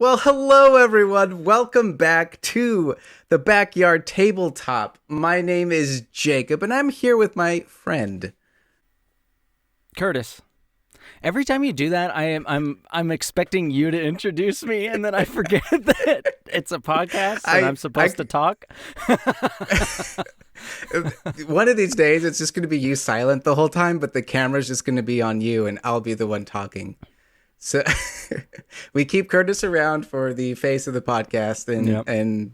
Well, hello everyone. Welcome back to the Backyard Tabletop. My name is Jacob, and I'm here with my friend Kurtis. Every time you do that, I'm expecting you to introduce me, and then I forget that it's a podcast and I'm supposed to talk. One of these days, it's just going to be you silent the whole time, but the camera's just going to be on you, and I'll be the one talking. So we keep Kurtis around for the face of the podcast, and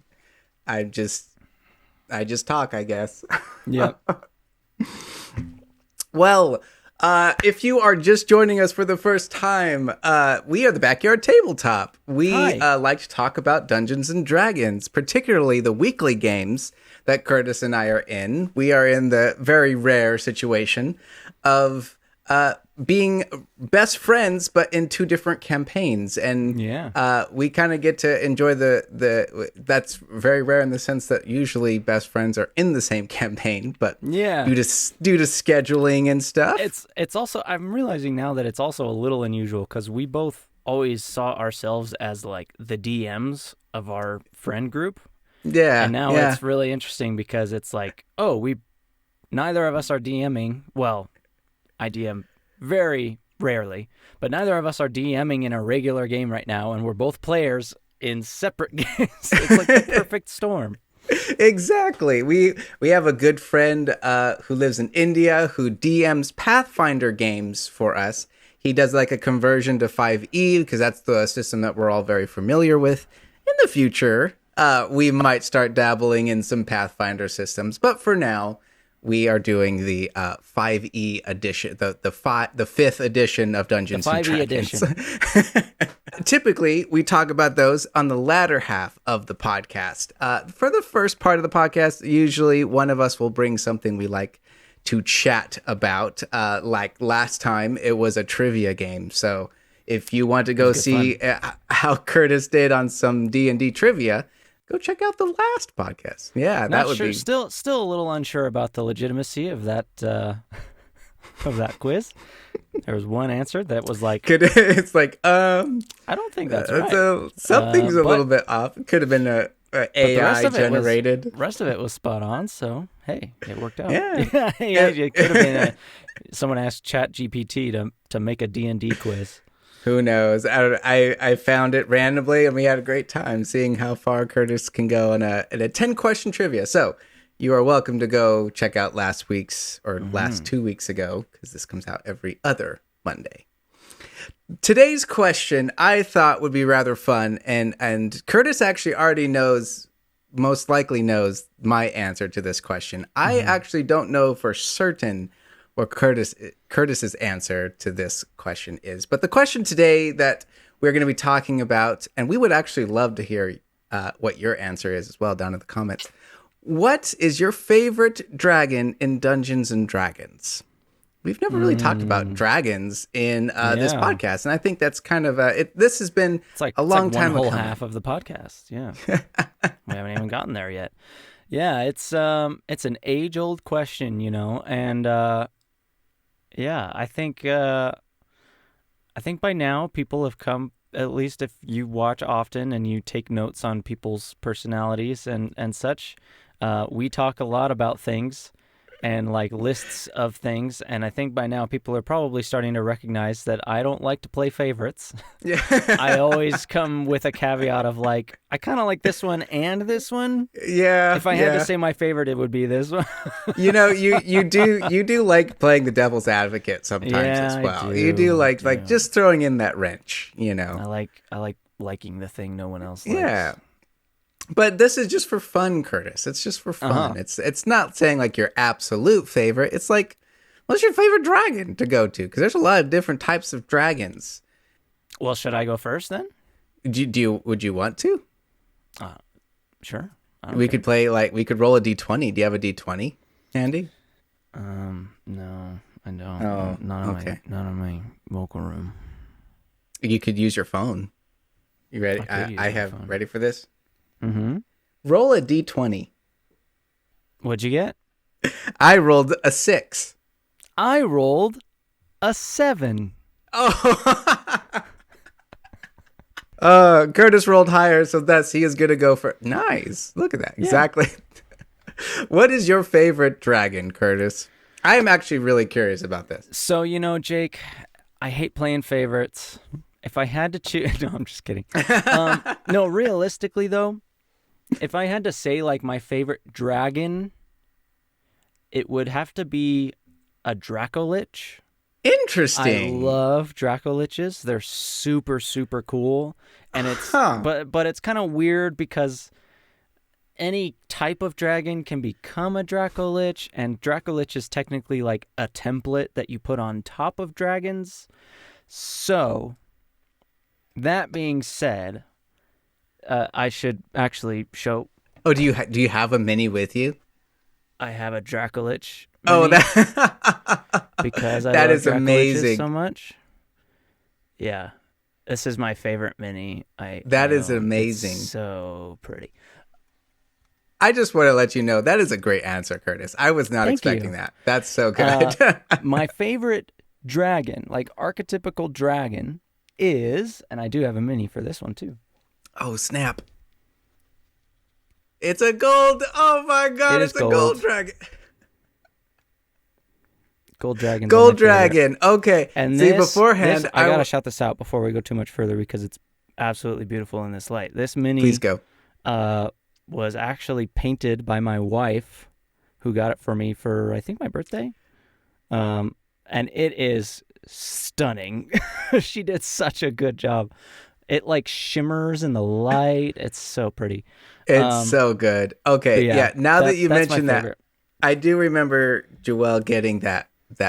I just talk, I guess. Yep. Well, if you are just joining us for the first time, we are the Backyard Tabletop. We like to talk about Dungeons and Dragons, particularly the weekly games that Kurtis and I are in. We are in the very rare situation of being best friends, but in two different campaigns. And we kind of get to enjoy that's very rare in the sense that usually best friends are in the same campaign, but due to scheduling and stuff. It's also, I'm realizing now that it's also a little unusual because we both always saw ourselves as like the DMs of our friend group. Yeah. And now it's really interesting because it's like, neither of us are DMing. Well, I DM very rarely, but neither of us are DMing in a regular game right now, and we're both players in separate games. It's like the perfect storm. Exactly. We have a good friend who lives in India who DMs Pathfinder games for us. He does like a conversion to 5e because that's the system that we're all very familiar with. In the future, we might start dabbling in some Pathfinder systems, but for now, we are doing the 5e edition, the fifth edition of Dungeons and Dragons. Edition. Typically, we talk about those on the latter half of the podcast. For the first part of the podcast, usually one of us will bring something we like to chat about. Like last time, it was a trivia game. So if you want to go see how Kurtis did on some D&D trivia, go check out the last podcast. Yeah, that would be still a little unsure about the legitimacy of that of that quiz. There was one answer that was like, it's like I don't think that's right. Something's a little bit off. It could have been a AI generated. The rest of it was spot on. So hey, it worked out. Yeah, it could have been someone asked ChatGPT to make a D&D quiz. Who knows? I found it randomly, and we had a great time seeing how far Kurtis can go in a 10-question trivia. So you are welcome to go check out last 2 weeks ago, because this comes out every other Monday. Today's question I thought would be rather fun, and Kurtis actually already most likely knows my answer to this question. I actually don't know for certain what Kurtis's answer to this question is. But the question today that we're going to be talking about, and we would actually love to hear what your answer is as well down in the comments. What is your favorite dragon in Dungeons and Dragons? We've never really talked about dragons in this podcast, and I think that's kind of this has been a long time ago. One whole half of the podcast, yeah. We haven't even gotten there yet. Yeah, it's an age-old question, and I think by now people have come, at least if you watch often and you take notes on people's personalities and such, we talk a lot about things and like lists of things, and I think by now people are probably starting to recognize that I don't like to play favorites. Yeah. I always come with a caveat of like, I kind of like this one and this one. Yeah. If I had to say my favorite, it would be this one. You do like playing the devil's advocate sometimes as well. I do, you do like just throwing in that wrench, I like liking the thing no one else likes. Yeah. But this is just for fun, Kurtis. It's just for fun. It's not saying like your absolute favorite. It's like, what's your favorite dragon to go to? Because there's a lot of different types of dragons. Well, should I go first then? Would you want to? Sure. We could play we could roll a d20. Do you have a d20 handy? No, I don't. Oh, not in my vocal room. You could use your phone. You ready? I have phone. Ready for this? Mm-hmm. Roll a d20. What'd you get? I rolled a 6. I rolled a 7. Oh. Kurtis rolled higher, so he is gonna go for nice. Look at that. Yeah. Exactly. What is your favorite dragon, Kurtis? I am actually really curious about this. So, Jake, I hate playing favorites. If I had to choose... No, I'm just kidding. No, realistically, though, if I had to say, like, my favorite dragon, it would have to be a Dracolich. Interesting. I love Dracoliches. They're super, super cool. And it's... But it's kind of weird because... any type of dragon can become a Dracolich, and Dracolich is technically like a template that you put on top of dragons. So, that being said, I should actually show... Oh, do you have a mini with you? I have a Dracolich Oh, mini that because I that love is Dracoliches amazing. so much. Yeah, this is my favorite mini. That is own. amazing. It's so pretty. I just want to let you know that is a great answer, Kurtis. I was not Thank expecting you. that. That's so good. My favorite dragon, like archetypical dragon, is, and I do have a mini for this one too. Oh, snap. It's a gold. Oh my God. It It's is a gold dragon. Gold dragon. Gold dragon. Okay. And see, this, beforehand, I gotta shout this out before we go too much further because it's absolutely beautiful in this light. This mini, please go. Was actually painted by my wife, who got it for me for I think my birthday. And it is stunning. She did such a good job. It like shimmers in the light. It's so pretty. It's so good. Okay, yeah. Now that you mentioned that, favorite. I do remember Joelle getting that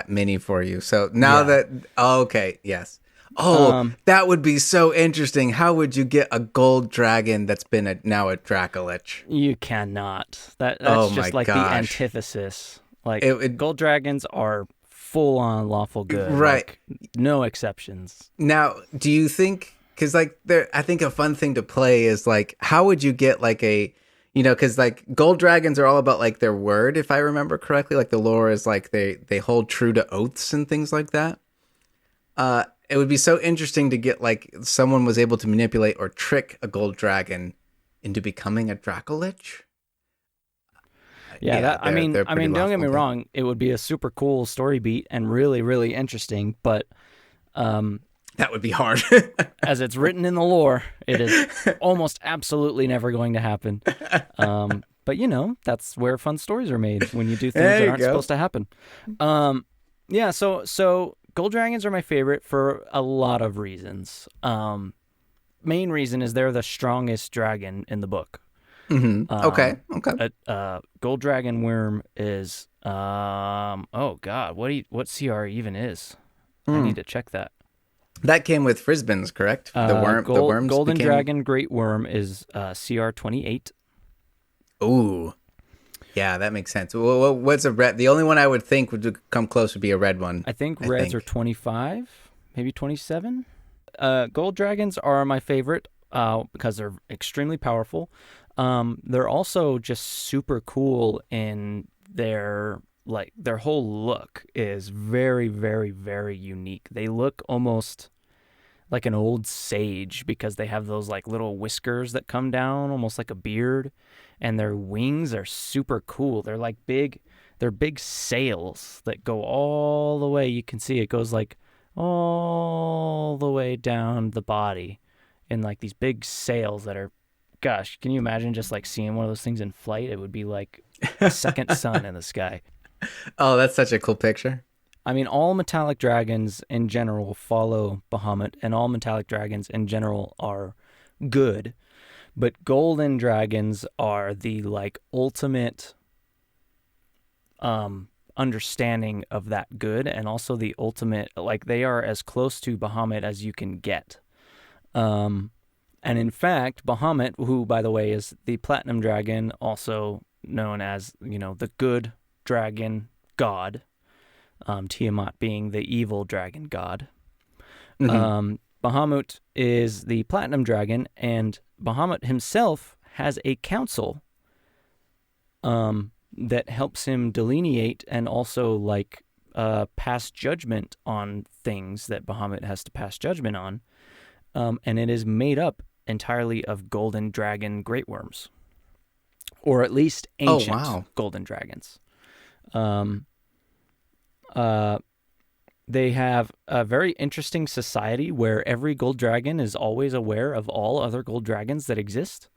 mini for you. So now okay, yes. Oh, that would be so interesting. How would you get a gold dragon that's been now a Dracolich? You cannot. That's just like the antithesis. Like gold dragons are full on lawful good. Right. Like, no exceptions. Now, do you think, because like I think a fun thing to play is like, how would you get like because like gold dragons are all about like their word, if I remember correctly. Like the lore is like they hold true to oaths and things like that. It would be so interesting to get like someone was able to manipulate or trick a gold dragon into becoming a Dracolich. Yeah, I mean, don't get me wrong. It would be a super cool story beat and really, really interesting. But that would be hard. As it's written in the lore, it is almost absolutely never going to happen. But that's where fun stories are made, when you do things that aren't supposed to happen. Yeah. So gold dragons are my favorite for a lot of reasons. Main reason is they're the strongest dragon in the book. Mm-hmm. Okay. Gold dragon worm is oh God, what CR even is? I need to check that. That came with Frisbin's, correct? The worms. Golden dragon great worm is CR 28. Ooh. Yeah, that makes sense. What's a red? The only one I would think would come close would be a red one. I think reds are 25, maybe 27. Gold dragons are my favorite because they're extremely powerful. They're also just super cool in their whole look is very, very, very unique. They look almost like an old sage because they have those like little whiskers that come down almost like a beard, and their wings are super cool. They're like big sails that go all the way. You can see it goes like all the way down the body in like these big sails that are, gosh, can you imagine just like seeing one of those things in flight? It would be like a second sun in the sky. Oh, that's such a cool picture. I mean, all metallic dragons in general follow Bahamut, and all metallic dragons in general are good. But golden dragons are the like ultimate understanding of that good, and also the ultimate, like they are as close to Bahamut as you can get. And in fact, Bahamut, who by the way is the platinum dragon, also known as, the good dragon god, Tiamat being the evil dragon god. Mm-hmm. Bahamut is the platinum dragon, and Bahamut himself has a council that helps him delineate and also pass judgment on things that Bahamut has to pass judgment on. And it is made up entirely of golden dragon great worms, or at least ancient golden dragons. They have a very interesting society where every gold dragon is always aware of all other gold dragons that exist.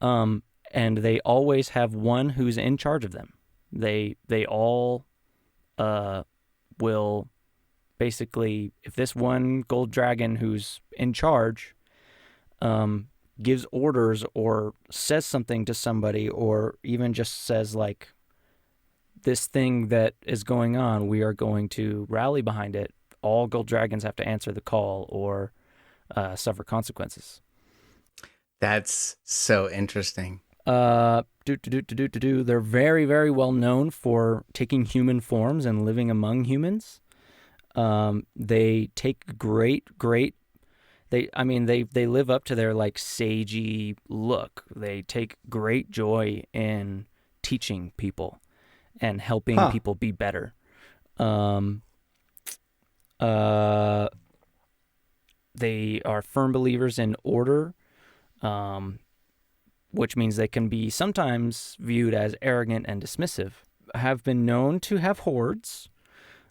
And they always have one who's in charge of them. They all will basically, if this one gold dragon who's in charge gives orders or says something to somebody, or even just says like, this thing that is going on, we are going to rally behind it, all gold dragons have to answer the call or suffer consequences. That's so interesting. They're very, very well known for taking human forms and living among humans. They take great. They live up to their like sagey look. They take great joy in teaching people and helping people be better. They are firm believers in order, which means they can be sometimes viewed as arrogant and dismissive. Have been known to have hordes,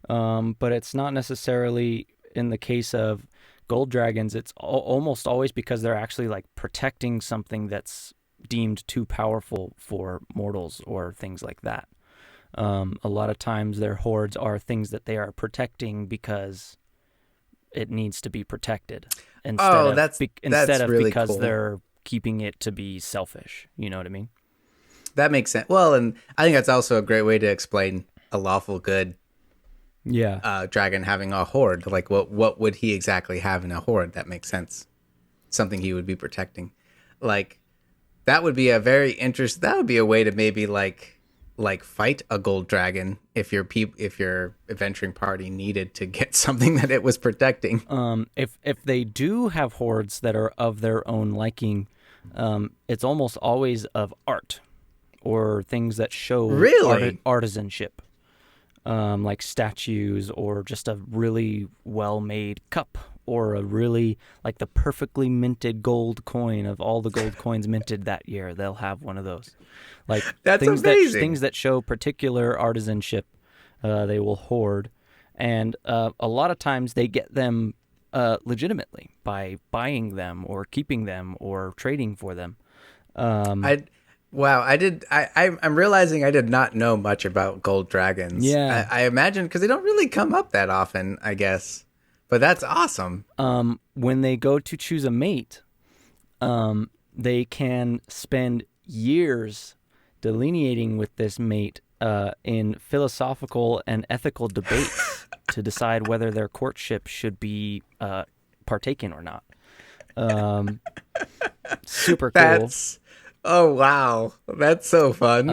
but it's not necessarily in the case of gold dragons. It's almost always because they're actually like protecting something that's deemed too powerful for mortals or things like that. A lot of times their hordes are things that they are protecting because it needs to be protected instead of really because cool. they're keeping it to be selfish. You know what I mean? That makes sense. Well, and I think that's also a great way to explain a lawful good dragon having a horde. Like what would he exactly have in a horde? That makes sense. Something he would be protecting. Like that would be a very that would be a way to maybe like fight a gold dragon if your adventuring party needed to get something that it was protecting. If they do have hordes that are of their own liking, it's almost always of art or things that show artisanship, like statues or just a really well-made cup or a really like the perfectly minted gold coin of all the gold coins minted that year. They'll have one of those. Like that's things amazing. Things that show particular artisanship, they will hoard, and a lot of times they get them legitimately by buying them or keeping them or trading for them. I'm realizing I did not know much about gold dragons. Yeah, I imagine because they don't really come up that often, I guess. But that's awesome. When they go to choose a mate, they can spend years delineating with this mate in philosophical and ethical debates to decide whether their courtship should be partaken or not. Super cool. Oh, wow. That's so fun.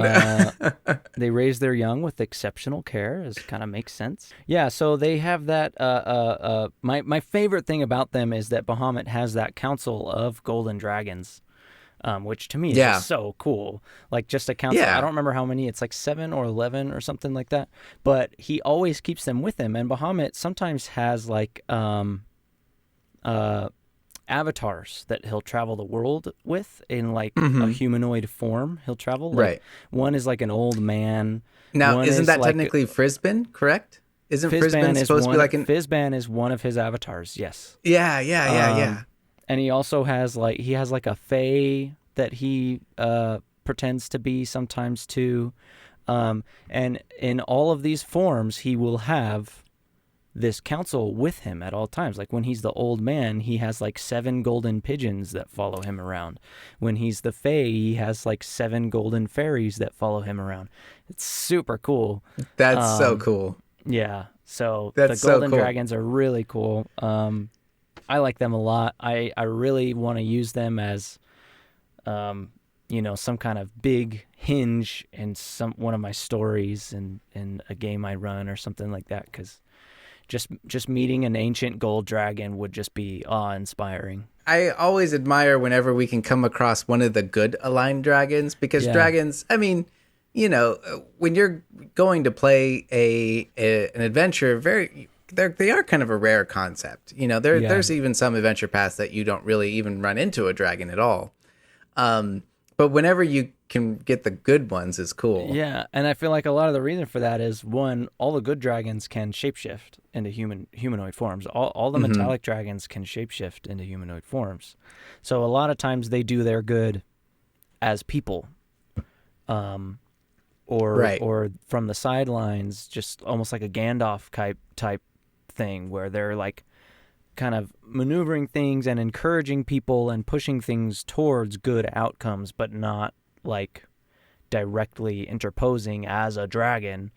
They raise their young with exceptional care, as kind of makes sense. Yeah, so they have that. My favorite thing about them is that Bahamut has that council of golden dragons, which to me is just so cool. Like just a council. I don't remember how many. It's like 7 or 11 or something like that. But he always keeps them with him. And Bahamut sometimes has like avatars that he'll travel the world with in like a humanoid form. He'll travel. Like, right. One is like an old man. Now, isn't that like, technically Frisbane, correct? Isn't Frisbane supposed to be like an... Frisbane is one of his avatars, yes. Yeah. And he also has like, a fae that he pretends to be sometimes too. And in all of these forms, he will have this council with him at all times. Like when he's the old man, he has like 7 golden pigeons that follow him around. When he's the fae, he has like 7 golden fairies that follow him around. It's super cool. That's so cool. Yeah. So the golden dragons are really cool. I like them a lot. I really want to use them as, some kind of big hinge in one of my stories in a game I run or something like that. Because just meeting an ancient gold dragon would just be awe-inspiring. I always admire whenever we can come across one of the good aligned dragons, because dragons, I mean, when you're going to play an adventure, they are kind of a rare concept. You know, there's even some adventure paths that you don't really even run into a dragon at all. But whenever you can get the good ones is cool. Yeah, and I feel like a lot of the reason for that is, one, all the good dragons can shapeshift into humanoid forms. All the metallic dragons can shapeshift into humanoid forms. So a lot of times they do their good as people. Or from the sidelines, just almost like a Gandalf type thing, where they're like kind of maneuvering things and encouraging people and pushing things towards good outcomes, but not like directly interposing as a dragon.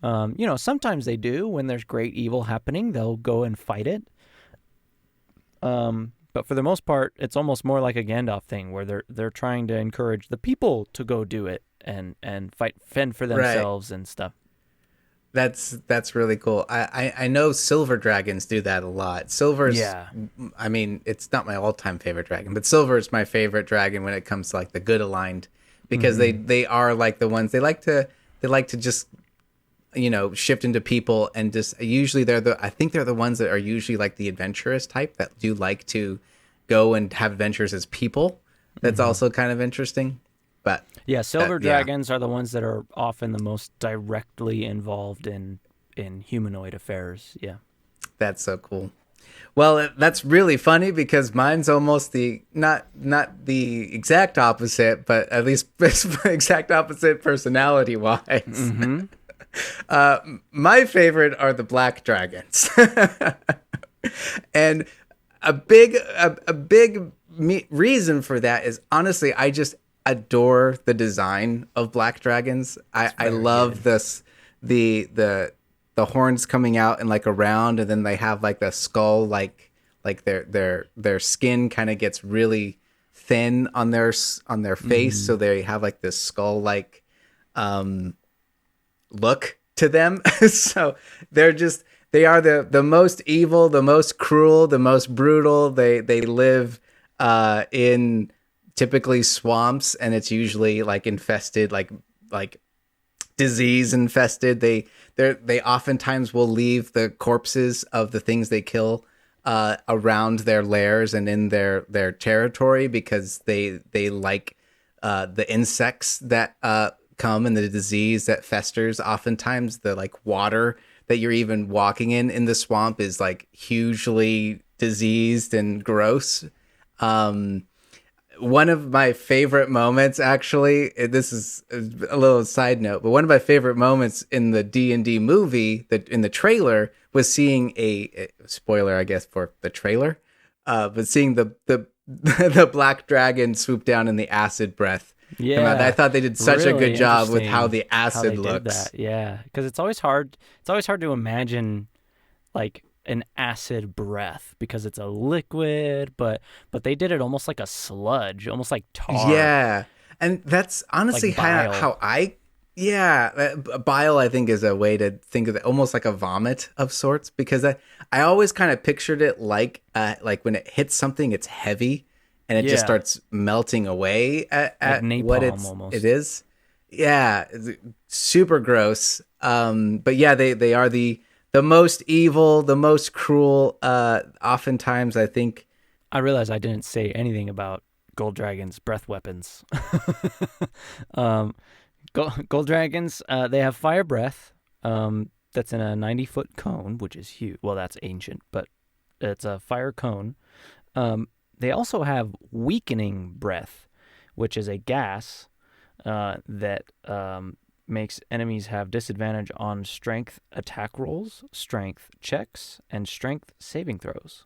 Sometimes they do. When there's great evil happening, they'll go and fight it. But for the most part, it's almost more like a Gandalf thing, where they're trying to encourage the people to go do it and fend for themselves and stuff. That's really cool. I know silver dragons do that a lot. Silver's, I mean, it's not my all-time favorite dragon, but silver is my favorite dragon when it comes to like the good aligned, because they are like the ones they like to just, shift into people, and just usually I think they're the ones that are usually like the adventurous type that do like to go and have adventures as people. That's also kind of interesting. But yeah, silver dragons are the ones that are often the most directly involved in humanoid affairs. Yeah, that's so cool. Well, that's really funny because mine's almost the not the exact opposite, but at least exact opposite personality wise. My favorite are the black dragons, and a big reason for that is, honestly, I just adore the design of black dragons. I love this the horns coming out and like around, and then they have like the skull, like their skin kind of gets really thin on their face, so they have like this skull like look to them. So they are the most evil, the most cruel, the most brutal. They live in typically swamps, and it's usually like infested, like disease infested. They oftentimes will leave the corpses of the things they kill around their lairs and in their territory, because they like the insects that come, and the disease that festers. Oftentimes the like water that you're even walking in the swamp is like hugely diseased and gross. One of my favorite moments, actually, this is a little side note, but one of my favorite moments in the D&D movie, in the trailer, was seeing a spoiler, I guess, for the trailer, but seeing the the black dragon swoop down in the acid breath. Yeah, I thought they did such a good job with how the acid looks. Yeah, because it's always hard. It's always hard to imagine like an acid breath, because it's a liquid, but they did it almost like a sludge, almost like tar. Yeah, and that's honestly like bile. how I. Yeah, bile, I think, is a way to think of it, almost like a vomit of sorts, because I always kind of pictured it like when it hits something, it's heavy, and it just starts melting away at like what almost. it is. Yeah, it's super gross. But yeah, they are the most evil, the most cruel. Oftentimes, I think. I realized I didn't say anything about gold dragons' breath weapons. Gold dragons, they have fire breath. That's in a 90-foot cone, which is huge. Well, that's ancient, but it's a fire cone. They also have weakening breath, which is a gas that makes enemies have disadvantage on strength attack rolls, strength checks, and strength saving throws.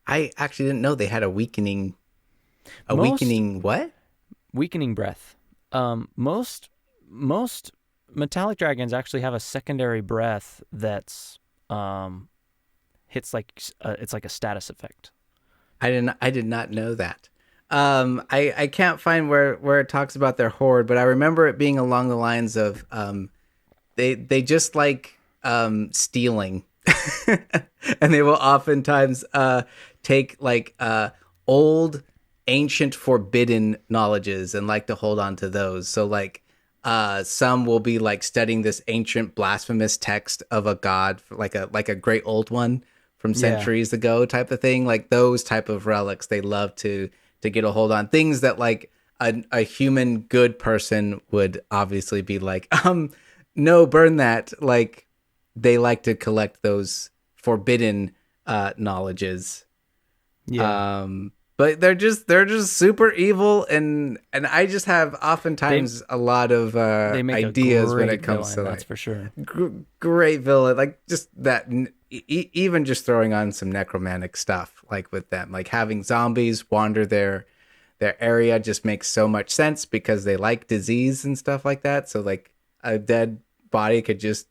I actually didn't know they had a weakening. Weakening what? Weakening breath. Most metallic dragons actually have a secondary breath that's hits like it's like a status effect. I did not know that. I can't find where it talks about their horde, but I remember it being along the lines of they just like stealing, and they will oftentimes take like old, ancient, forbidden knowledges and like to hold on to those. So like Some will be like studying this ancient blasphemous text of a god, like a great old one from centuries ago type of thing. Like those type of relics, they love to get a hold on. Things that like a human good person would obviously be like, no, burn that. Like they like to collect those forbidden knowledges. Yeah. But they're just super evil, and I just have oftentimes a lot of They make ideas a when great it comes villain, to that's like for sure. great villain, like just that even just throwing on some necromantic stuff like with them, like having zombies wander their area just makes so much sense because they like disease and stuff like that. So like a dead body could just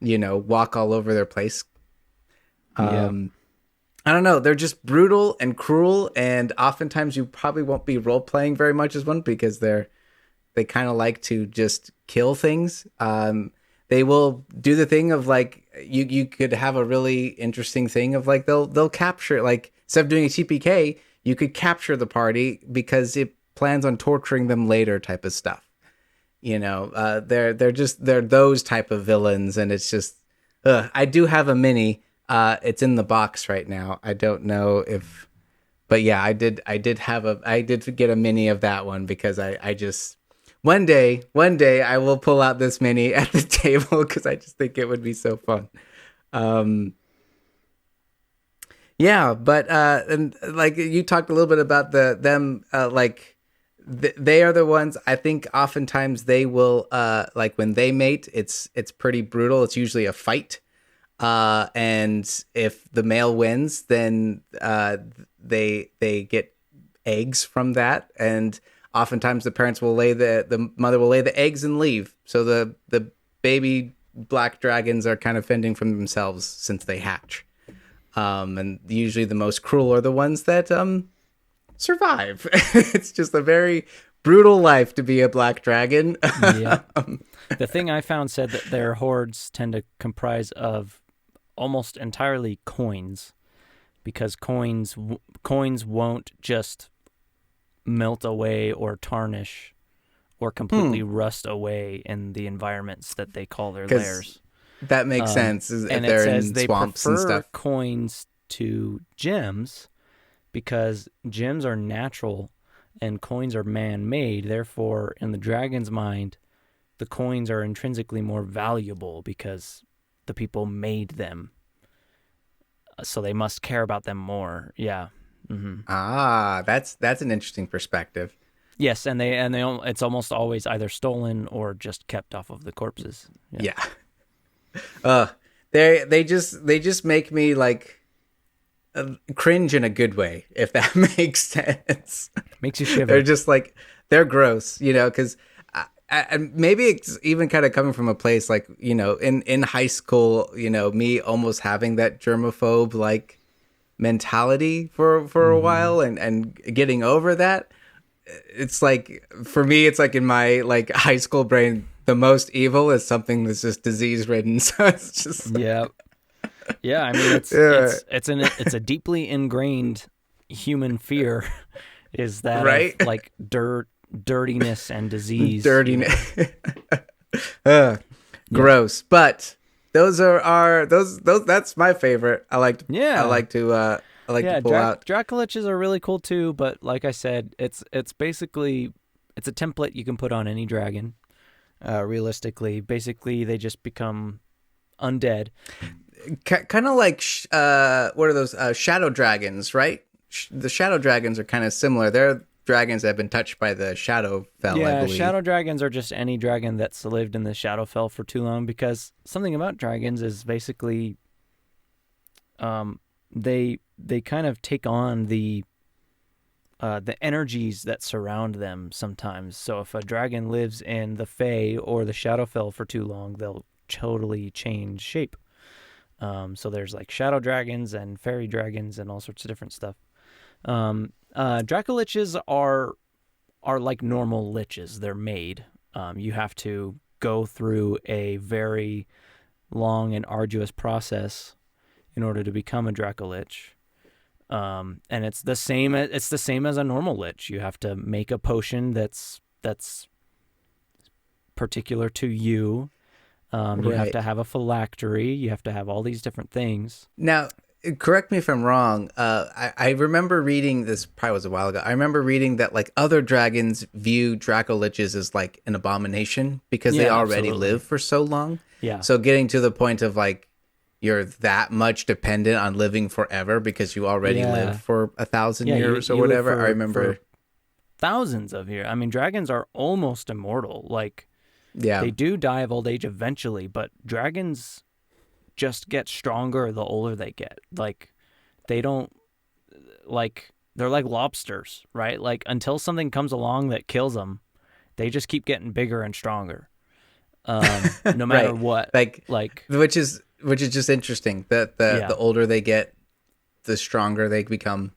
walk all over their place. Yeah. I don't know. They're just brutal and cruel, and oftentimes you probably won't be role playing very much as one because they kind of like to just kill things. They will do the thing of like you could have a really interesting thing of like they'll capture, like instead of doing a TPK, you could capture the party because it plans on torturing them later type of stuff. They're those type of villains, and it's just I do have a mini. It's in the box right now. I don't know if, but yeah, I did get a mini of that one because I just one day I will pull out this mini at the table because I just think it would be so fun. Yeah, but and like you talked a little bit about them like they are the ones I think oftentimes they will like when they mate, it's pretty brutal. It's usually a fight. And if the male wins, then they get eggs from that, and oftentimes the parents will the mother will lay the eggs and leave. So the baby black dragons are kind of fending for themselves since they hatch. And usually the most cruel are the ones that survive. It's just a very brutal life to be a black dragon. Yeah. The thing I found said that their hordes tend to comprise of almost entirely coins, because coins won't just melt away or tarnish or completely rust away in the environments that they call their lairs. That makes sense. If and they're it says in they swamps prefer and stuff. coins to gems because gems are natural and coins are man-made. Therefore, in the dragon's mind, the coins are intrinsically more valuable because the people made them, so they must care about them more. Yeah. Mm-hmm. That's an interesting perspective. Yes, and they it's almost always either stolen or just kept off of the corpses. Yeah. They just make me like cringe in a good way, if that makes sense. Makes you shiver. They're just like they're gross, because. And maybe it's even kind of coming from a place like, in high school, me almost having that germaphobe like mentality for a while and getting over that. It's like, for me, it's like in my like high school brain, the most evil is something that's just disease ridden. So it's just like, yeah. I mean, it's a deeply ingrained human fear is that right? of, like dirtiness and disease. Gross. But those are those that's my favorite. I like to pull out. Dracoliches are really cool too, but like I said, it's basically it's a template you can put on any dragon. Realistically, basically they just become undead. Kind of like what are those shadow dragons, right? The shadow dragons are kind of similar. They're dragons that have been touched by the Shadowfell, I believe. Shadow dragons are just any dragon that's lived in the Shadowfell for too long, because something about dragons is basically they kind of take on the energies that surround them sometimes. So if a dragon lives in the Fae or the Shadowfell for too long, they'll totally change shape. So there's like shadow dragons and fairy dragons and all sorts of different stuff. Dracoliches are like normal liches. They're made. You have to go through a very long and arduous process in order to become a Dracolich. And it's the same as a normal lich. You have to make a potion that's particular to you. You have Right. to have a phylactery. You have to have all these different things. Now, correct me if I'm wrong. I remember reading this, probably was a while ago. I remember reading that like other dragons view Dracoliches as like an abomination because they Yeah, already absolutely. live for so long. Yeah. So getting to the point of like you're that much dependent on living forever because you already Yeah. lived for 1,000 Yeah, years or you live whatever. I for remember. thousands of years. I mean, dragons are almost immortal. Like, Yeah. they do die of old age eventually, but dragons just get stronger the older they get. Like, they don't, like, they're like lobsters, right? Like, until something comes along that kills them, they just keep getting bigger and stronger. No matter Right. what. Like, which is just interesting that Yeah. the older they get, the stronger they become.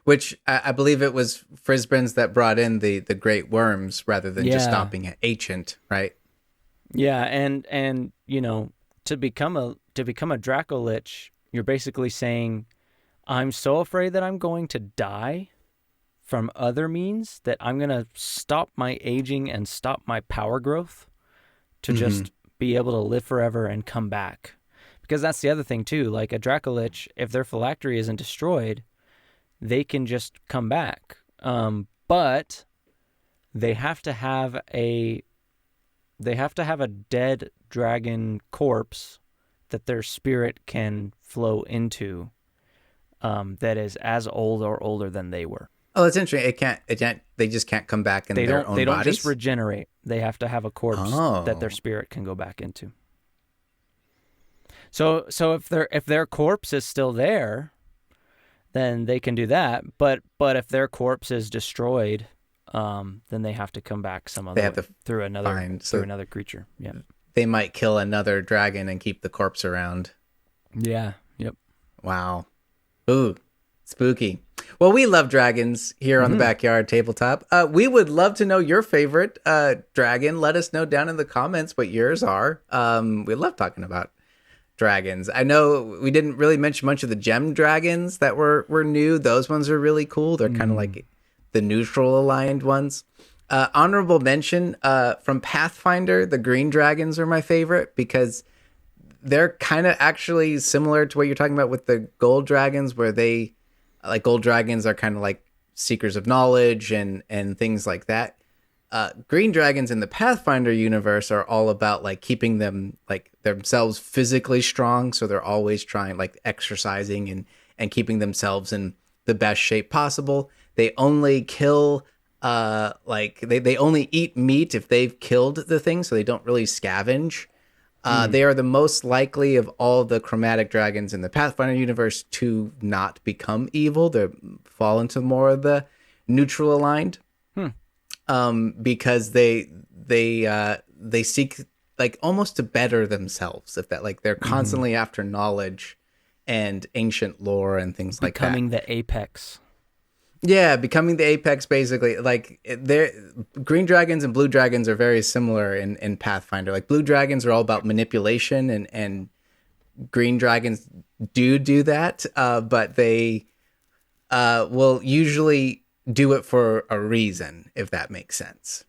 Which I believe it was Frisbins that brought in the great worms rather than just Yeah. stopping at ancient, right? Yeah, and you know, to become a Dracolich, you're basically saying, I'm so afraid that I'm going to die from other means that I'm gonna stop my aging and stop my power growth to just be able to live forever and come back. Because that's the other thing too. Like a Dracolich, if their phylactery isn't destroyed, they can just come back. But they have to have a dead dragon corpse that their spirit can flow into, that is as old or older than they were. Oh, that's interesting. It can't. They just can't come back in their own They don't bodies. just regenerate. They have to have a corpse that their Oh. spirit can go back into. So if their corpse is still there, then they can do that. But if their corpse is destroyed, then they have to come back some other way, through another creature. Yeah. They might kill another dragon and keep the corpse around. Yeah. Yep. Wow. Ooh, spooky. Well, we love dragons here on the Backyard Tabletop. We would love to know your favorite dragon. Let us know down in the comments what yours are. We love talking about dragons. I know we didn't really mention much of the gem dragons that were new. Those ones are really cool. They're kind of like the neutral aligned ones. Honorable mention from Pathfinder, the green dragons are my favorite because they're kind of actually similar to what you're talking about with the gold dragons, where they, like, gold dragons are kind of like seekers of knowledge and things like that. Green dragons in the Pathfinder universe are all about like keeping them like themselves physically strong, so they're always trying, like, exercising and keeping themselves in the best shape possible. They only kill they only eat meat if they've killed the thing, so they don't really scavenge. They are the most likely of all the chromatic dragons in the Pathfinder universe to not become evil. They fall into more of the neutral aligned, because they seek, like, almost to better themselves. If that, like, they're constantly after knowledge and ancient lore and things like that. Becoming the apex. Yeah, becoming the apex, basically. Like, green dragons and blue dragons are very similar in Pathfinder. Like, blue dragons are all about manipulation, and green dragons do that, but they will usually do it for a reason, if that makes sense.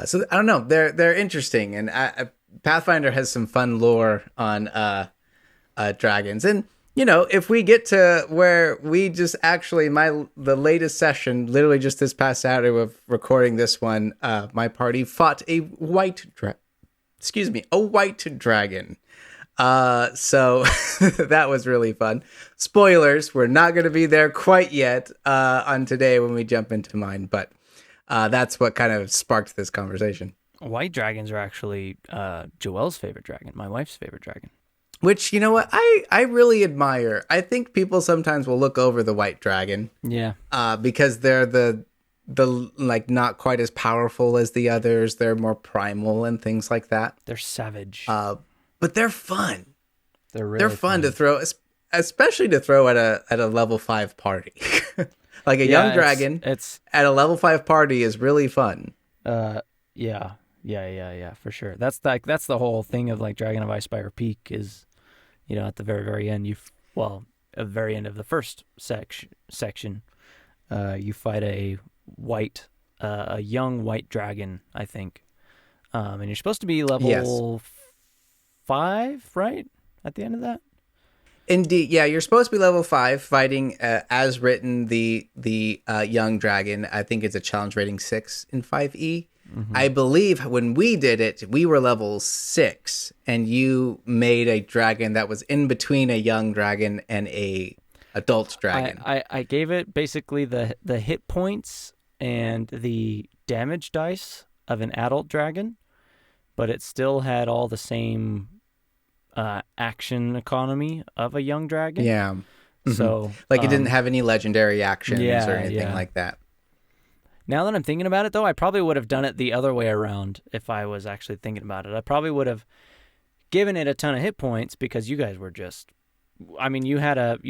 So I don't know. They're interesting, and Pathfinder has some fun lore on dragons. And you know, if we get to where we just actually, the latest session, literally just this past Saturday of recording this one, my party fought a white dragon. So that was really fun. Spoilers, we're not going to be there quite yet on today when we jump into mine, but that's what kind of sparked this conversation. White dragons are actually Joelle's favorite dragon, my wife's favorite dragon. Which, you know what, I really admire. I think people sometimes will look over the white dragon. Yeah. Because they're the like not quite as powerful as the others. They're more primal and things like that. They're savage. But they're fun. They're fun to throw, especially to throw at a level 5 party. Like a young dragon it's at a level 5 party is really fun. Yeah, for sure. That's the whole thing of like Dragon of Icespire Peak is, you know, at the very, very end, at the very end of the first section, you fight a young white dragon, I think, And you're supposed to be level 5, right? At the end of that? Indeed, yeah, you're supposed to be level 5, fighting as written the young dragon. I think it's a challenge rating 6 in 5e. I believe when we did it, we were level 6, and you made a dragon that was in between a young dragon and a adult dragon. I gave it basically the hit points and the damage dice of an adult dragon, but it still had all the same action economy of a young dragon. Yeah. So like it didn't have any legendary actions or anything like that. Now that I'm thinking about it, though, I probably would have done it the other way around if I was actually thinking about it. I probably would have given it a ton of hit points because you guys were just, I mean, you had an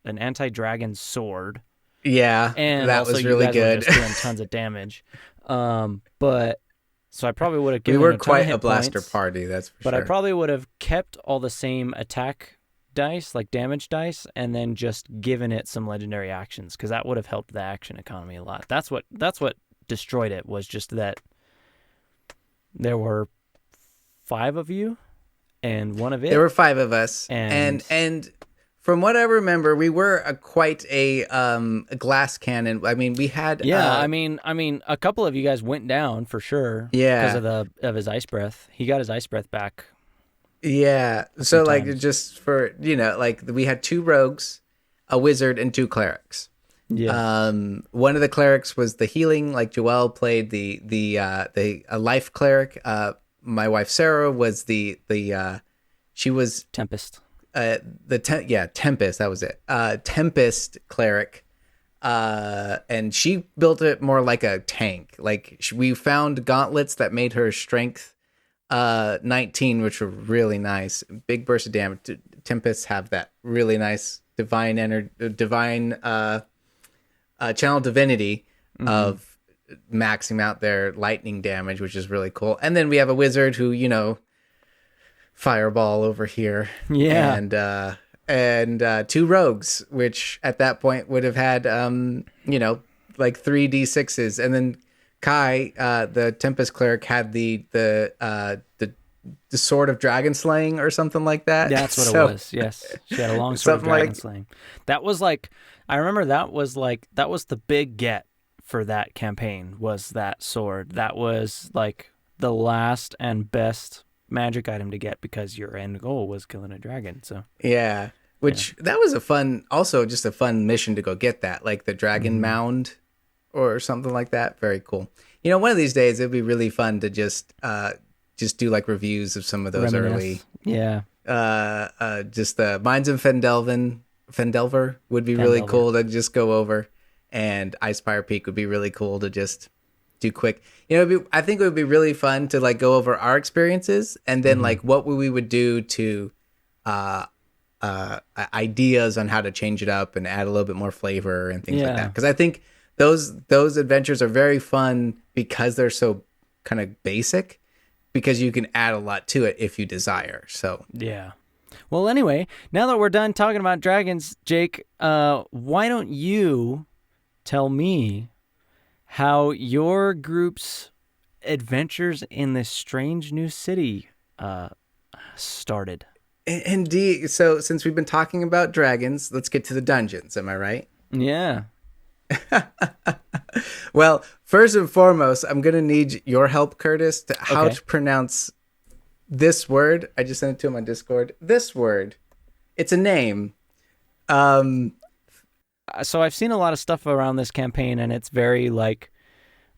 anti-dragon sword. Yeah, and that also was really you guys good. Were just doing tons of damage. But so I probably would have given. We were it a ton quite of hit a blaster points, party, that's for but sure. I probably would have kept all the same attack dice, like damage dice, and then just given it some legendary actions because that would have helped the action economy a lot. That's what destroyed it, was just that there were 5 of you and one of it. There were 5 of us, and from what I remember, we were quite a glass cannon. I mean, we had I mean, a couple of you guys went down for sure. Yeah, because of his ice breath. He got his ice breath back. Yeah, so like times. just for like we had 2 rogues, a wizard, and 2 clerics. Yeah. One of the clerics was the healing, like Joelle played a life cleric. My wife Sarah was she was Tempest. Tempest, that was it. Tempest cleric. And she built it more like a tank. Like we found gauntlets that made her strength 19, which were really nice. Big burst of damage. Tempests have that really nice divine channel divinity of maxing out their lightning damage, which is really cool. And then we have a wizard who, fireball over here. Yeah. And 2 rogues, which at that point would have had like 3 d6s, and then Kai, the Tempest cleric, had the sword of dragon slaying or something like that. That's what it was. Yes, she had a long sword of dragon slaying. That was like, I remember that was the big get for that campaign, was that sword. That was like the last and best magic item to get because your end goal was killing a dragon. So yeah, that was a fun mission to go get that, like the dragon mound or something like that. Very cool. One of these days it'd be really fun to just do like reviews of some of those early. Yeah. Just the Mines of Fendelver would be really cool to just go over, and Icefire Peak would be really cool to just do quick. I think it would be really fun to like go over our experiences and then like what we would do to ideas on how to change it up and add a little bit more flavor and things like that. Because I think those adventures are very fun because they're so kind of basic, because you can add a lot to it if you desire. So yeah. Well, anyway, now that we're done talking about dragons, Jake, why don't you tell me how your group's adventures in this strange new city started? Indeed. So since we've been talking about dragons, let's get to the dungeons. Am I right? Yeah. Well, first and foremost, I'm going to need your help, Kurtis, to how to pronounce this word. I just sent it to him on Discord. This word. It's a name. So I've seen a lot of stuff around this campaign, and it's very like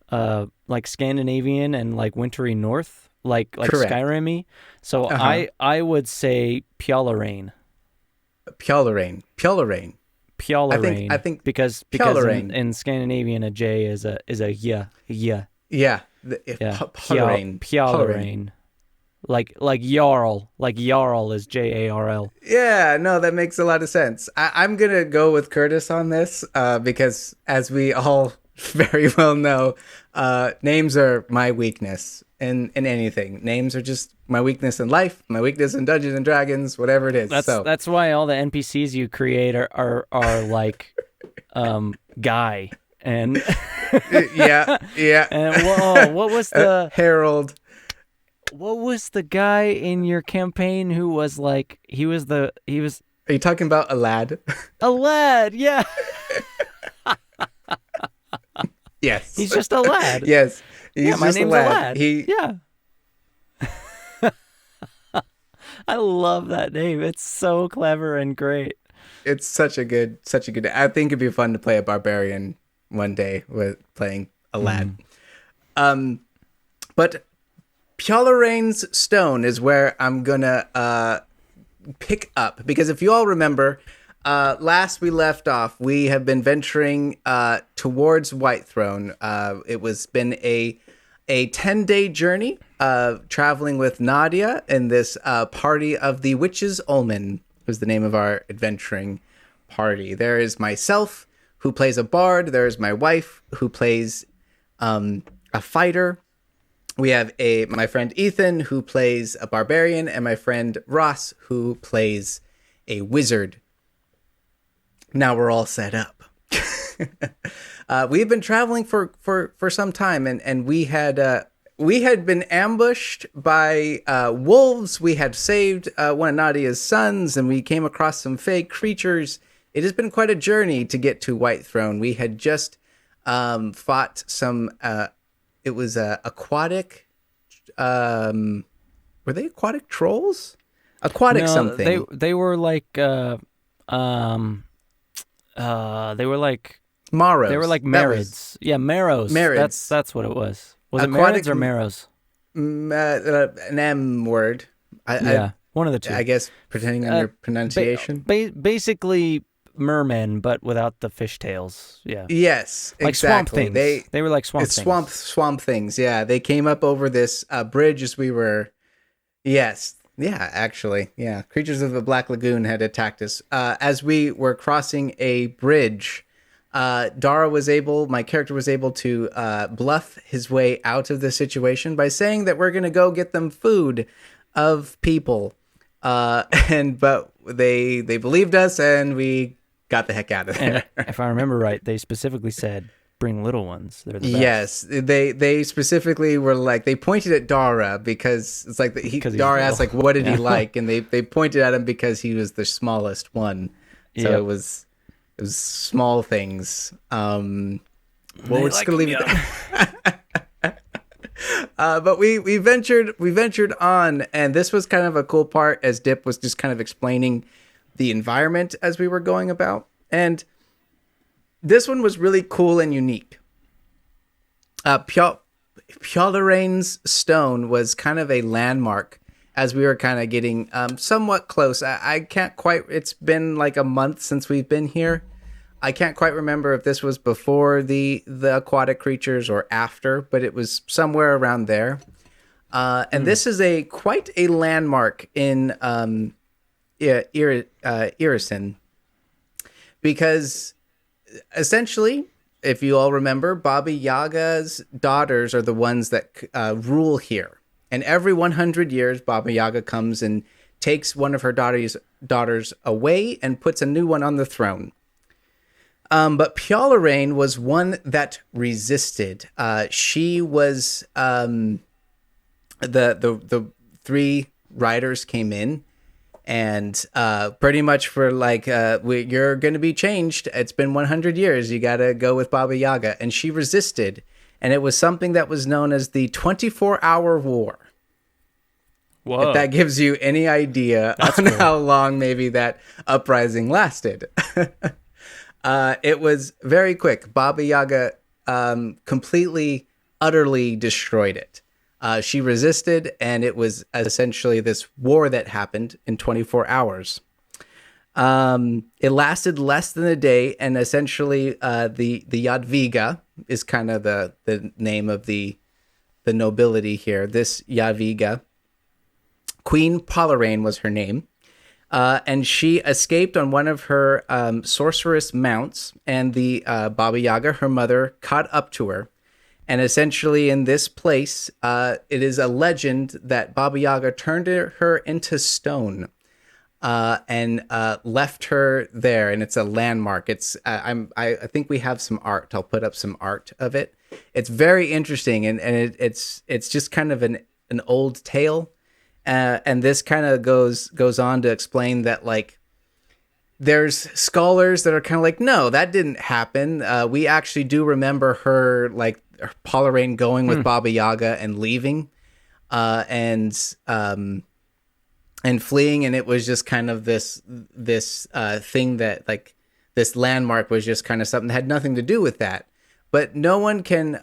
Scandinavian and like wintry north, like Skyrim-y. So I would say Pjallarane. Pjallarane. I think because in Scandinavian a J is a yeah. Pjallarane. Like Jarl. Like Jarl is Jarl. Yeah, no, that makes a lot of sense. I'm gonna go with Kurtis on this because, as we all very well know, names are my weakness in anything. Names are just my weakness in life, my weakness in Dungeons and Dragons, whatever it is. That's why all the NPCs you create are like Guy and yeah. and what was the Harold? what was the guy in your campaign who was like he was Are you talking about a lad? a lad? Yeah, Yes. he's just a lad. Yes. He's Yeah, my just name's a lad. a lad. He Yeah. I love that name. It's so clever and great. It's such a good. I think it'd be fun to play a barbarian one day with playing a lad. But Pjolarain's Stone is where I'm gonna pick up, because if you all remember, last we left off, we have been venturing towards Whitethrone. It was been a 10-day journey, traveling with Nadia and this party of the Witches Ulman was the name of our adventuring party. There is myself, who plays a bard. There is my wife, who plays a fighter. We have my friend Ethan, who plays a barbarian, and my friend Ross, who plays a wizard. Now we're all set up. We've been traveling for some time, and we had been ambushed by wolves. We had saved one of Nadia's sons, and we came across some fake creatures. It has been quite a journey to get to Whitethrone. We had just fought some. It was aquatic. Were they aquatic trolls? Aquatic something. They were like they were like Maros. They were like Marids. Yeah, Marrows. Marids. That's what it was. Was Aquatic, it Marids or Marrows? An M word. One of the two. I guess, depending on your pronunciation. Basically mermen, but without the fishtails. Yeah. Yes, like exactly. Swamp things. They were like swamp things. Swamp things. Yeah, they came up over this bridge as we were. Yes. Yeah, actually. Yeah. Creatures of the Black Lagoon had attacked us. As we were crossing a bridge, my character was able to bluff his way out of the situation by saying that we're going to go get them food of people. But they believed us, and we got the heck out of there. And if I remember right, they specifically said, bring little ones. They're the best. Yes, they specifically were like, they pointed at Dara because it's like Dara asked like, what did he like, and they pointed at him because he was the smallest one. So it was small things. Well, we're just gonna leave it there. But we ventured on, and this was kind of a cool part as Dip was just kind of explaining the environment as we were going about, and this one was really cool and unique. Pjolarain's Stone was kind of a landmark as we were kind of getting somewhat close. I can't quite, it's been like a month since we've been here. I can't quite remember if this was before the aquatic creatures or after, but it was somewhere around there. And this is quite a landmark in Irison, because essentially, if you all remember, Baba Yaga's daughters are the ones that rule here. And every 100 years, Baba Yaga comes and takes one of her daughters away and puts a new one on the throne. But Pjolarain was one that resisted. She was the three riders came in, and pretty much for like, you're going to be changed. It's been 100 years. You got to go with Baba Yaga. And she resisted. And it was something that was known as the 24-hour war. Whoa. If that gives you any idea on how long maybe that uprising lasted. It was very quick. Baba Yaga completely, utterly destroyed it. She resisted, and it was essentially this war that happened in 24 hours. It lasted less than a day, and essentially the Jadviga is kind of the name of the nobility here. This Jadviga, Queen Pjolarain was her name. And she escaped on one of her sorceress mounts, and the Baba Yaga, her mother, caught up to her. And essentially in this place, it is a legend that Baba Yaga turned her into stone. and left her there, and it's a landmark. It's I think we have some art. I'll put up some art of it. It's very interesting, and it's just kind of an old tale, and this kind of goes on to explain that like there's scholars that are kind of like, no, that didn't happen. We actually do remember her like Polarain going with Baba Yaga and leaving, and fleeing, and it was just kind of this thing that like this landmark was just kind of something that had nothing to do with that. But no one can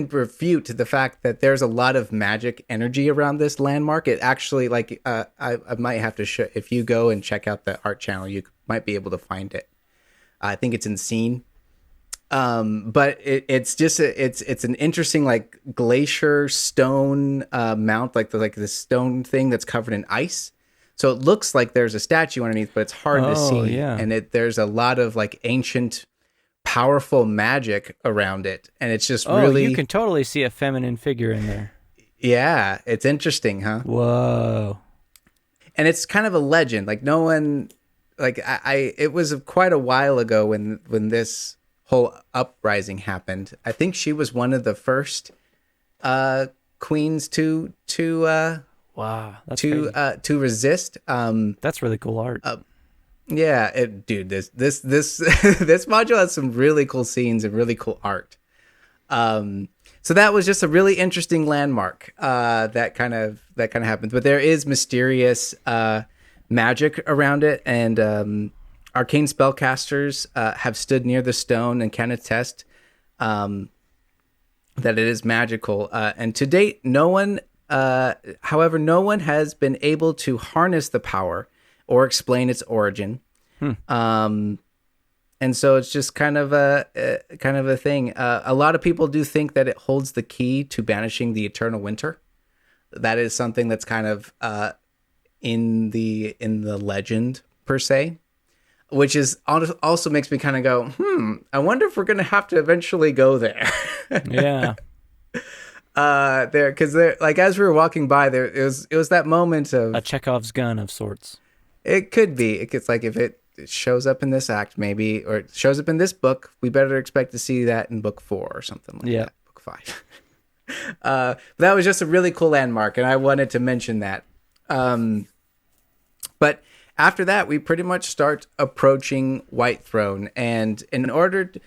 refute the fact that there's a lot of magic energy around this landmark. It actually, like, I might have to show, if you go and check out the art channel, you might be able to find it. I think it's in Scene. But it's just it's an interesting like glacier stone mount, like the stone thing that's covered in ice. So it looks like there's a statue underneath, but it's hard to see. Yeah. And there's a lot of like ancient, powerful magic around it, and it's just really. You can totally see a feminine figure in there. Yeah, it's interesting, huh? Whoa. And it's kind of a legend. Like no one, like I it was quite a while ago when this whole uprising happened. I think she was one of the first queens to wow, that's to resist. That's really cool art. Yeah, dude, this this module has some really cool scenes and really cool art. So that was just a really interesting landmark that kind of happens. But there is mysterious magic around it, and arcane spellcasters have stood near the stone and can attest that it is magical. And to date, no one has been able to harness the power or explain its origin. And so it's just kind of a thing. A lot of people do think that it holds the key to banishing the eternal winter. That is something that's kind of in the legend per se, which is also makes me kind of go, I wonder if we're going to have to eventually go there. Yeah. Because like as we were walking by there, it was that moment of a Chekhov's gun of sorts. It could be. It's like if it shows up in this act, maybe, or it shows up in this book, we better expect to see that in book 4 or something like that. Book 5. That was just a really cool landmark, and I wanted to mention that. But after that, we pretty much start approaching Whitethrone, and in order to,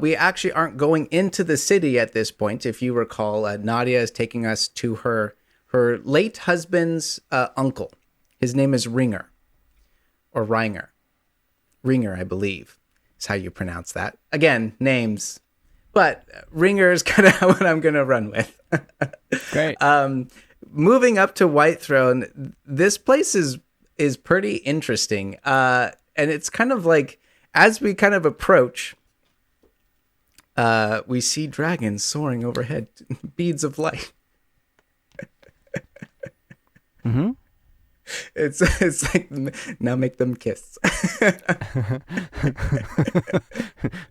we actually aren't going into the city at this point. If you recall, Nadia is taking us to her late husband's uncle. His name is Ringer. Or Ringer, I believe, is how you pronounce that. Again, names, but Ringer is kind of what I'm going to run with. Great. Moving up to Whitethrone, this place is pretty interesting, and it's kind of like as we kind of approach, we see dragons soaring overhead, beads of light. Mm-hmm. It's like, now make them kiss.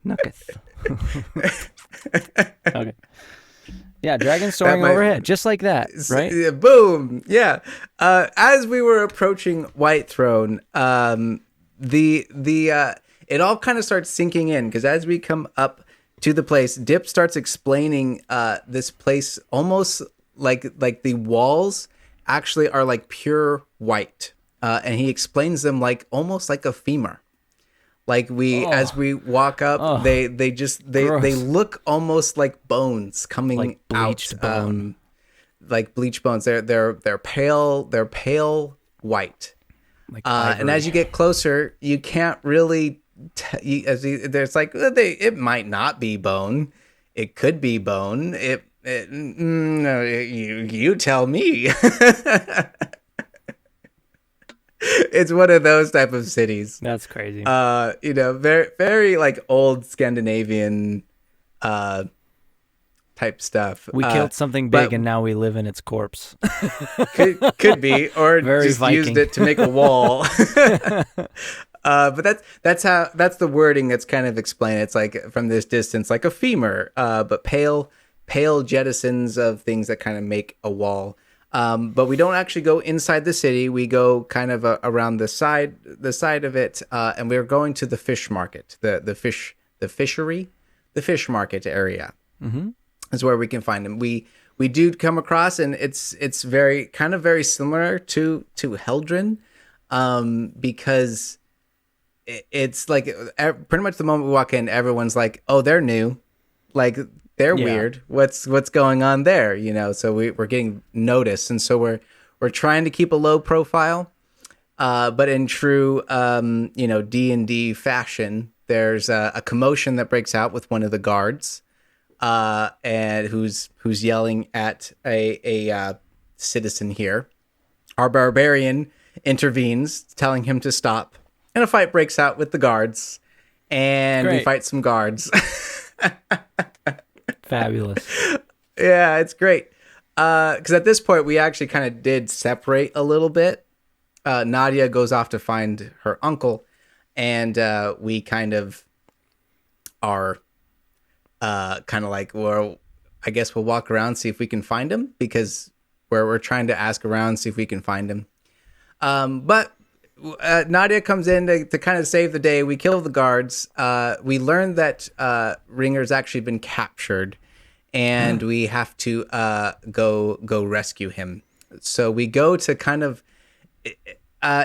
Nuggets. Okay. Yeah, dragons soaring overhead, just like that, right? Boom. Yeah. As we were approaching Whitethrone, it all kind of starts sinking in, because as we come up to the place, Dip starts explaining this place almost like the walls actually are like pure white, and he explains them like almost like a femur. Like as we walk up, they look almost like bones coming like bleached out, bone. like bleached bones. They're pale white. Like and as you get closer, you can't really. There's like it might not be bone. It could be bone. No, you tell me. It's one of those type of cities. That's crazy. Very, very like old Scandinavian type stuff. We killed something big and now we live in its corpse. could be, or Very just Viking. used it to make a wall. But that's the wording that's kind of explained. It's like from this distance, like a femur, but pale jettisons of things that kind of make a wall. But we don't actually go inside the city. We go kind of around the side of it, and we're going to the fish market, the fish market area. Mm-hmm. Is where we can find them. We do come across, and it's very similar to Heldren, because it's like pretty much the moment we walk in, everyone's like, "Oh, they're new, like they're weird. What's going on there?" You know. So we're getting noticed, and so we're trying to keep a low profile, but in true D&D fashion, there's a commotion that breaks out with one of the guards. And who's yelling at a citizen here. Our barbarian intervenes, telling him to stop, and a fight breaks out with the guards, and we fight some guards. Fabulous. Yeah, it's great. Because at this point, we actually kind of did separate a little bit. Nadia goes off to find her uncle, and we kind of are... kind of like, well, I guess we'll walk around, see if we can find him, because we're trying to ask around, see if we can find him. But Nadia comes in to kind of save the day. We kill the guards. We learn that Ringer's actually been captured, and we have to go rescue him. So we go to kind of...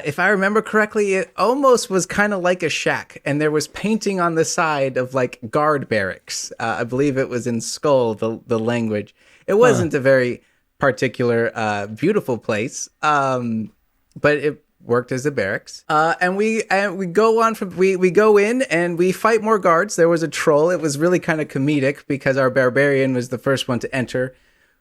if I remember correctly, it almost was kind of like a shack, and there was painting on the side of like guard barracks. I believe it was in Skull, the language. It wasn't a very particular, beautiful place, but it worked as a barracks. And we go on from we go in and we fight more guards. There was a troll. It was really kind of comedic because our barbarian was the first one to enter,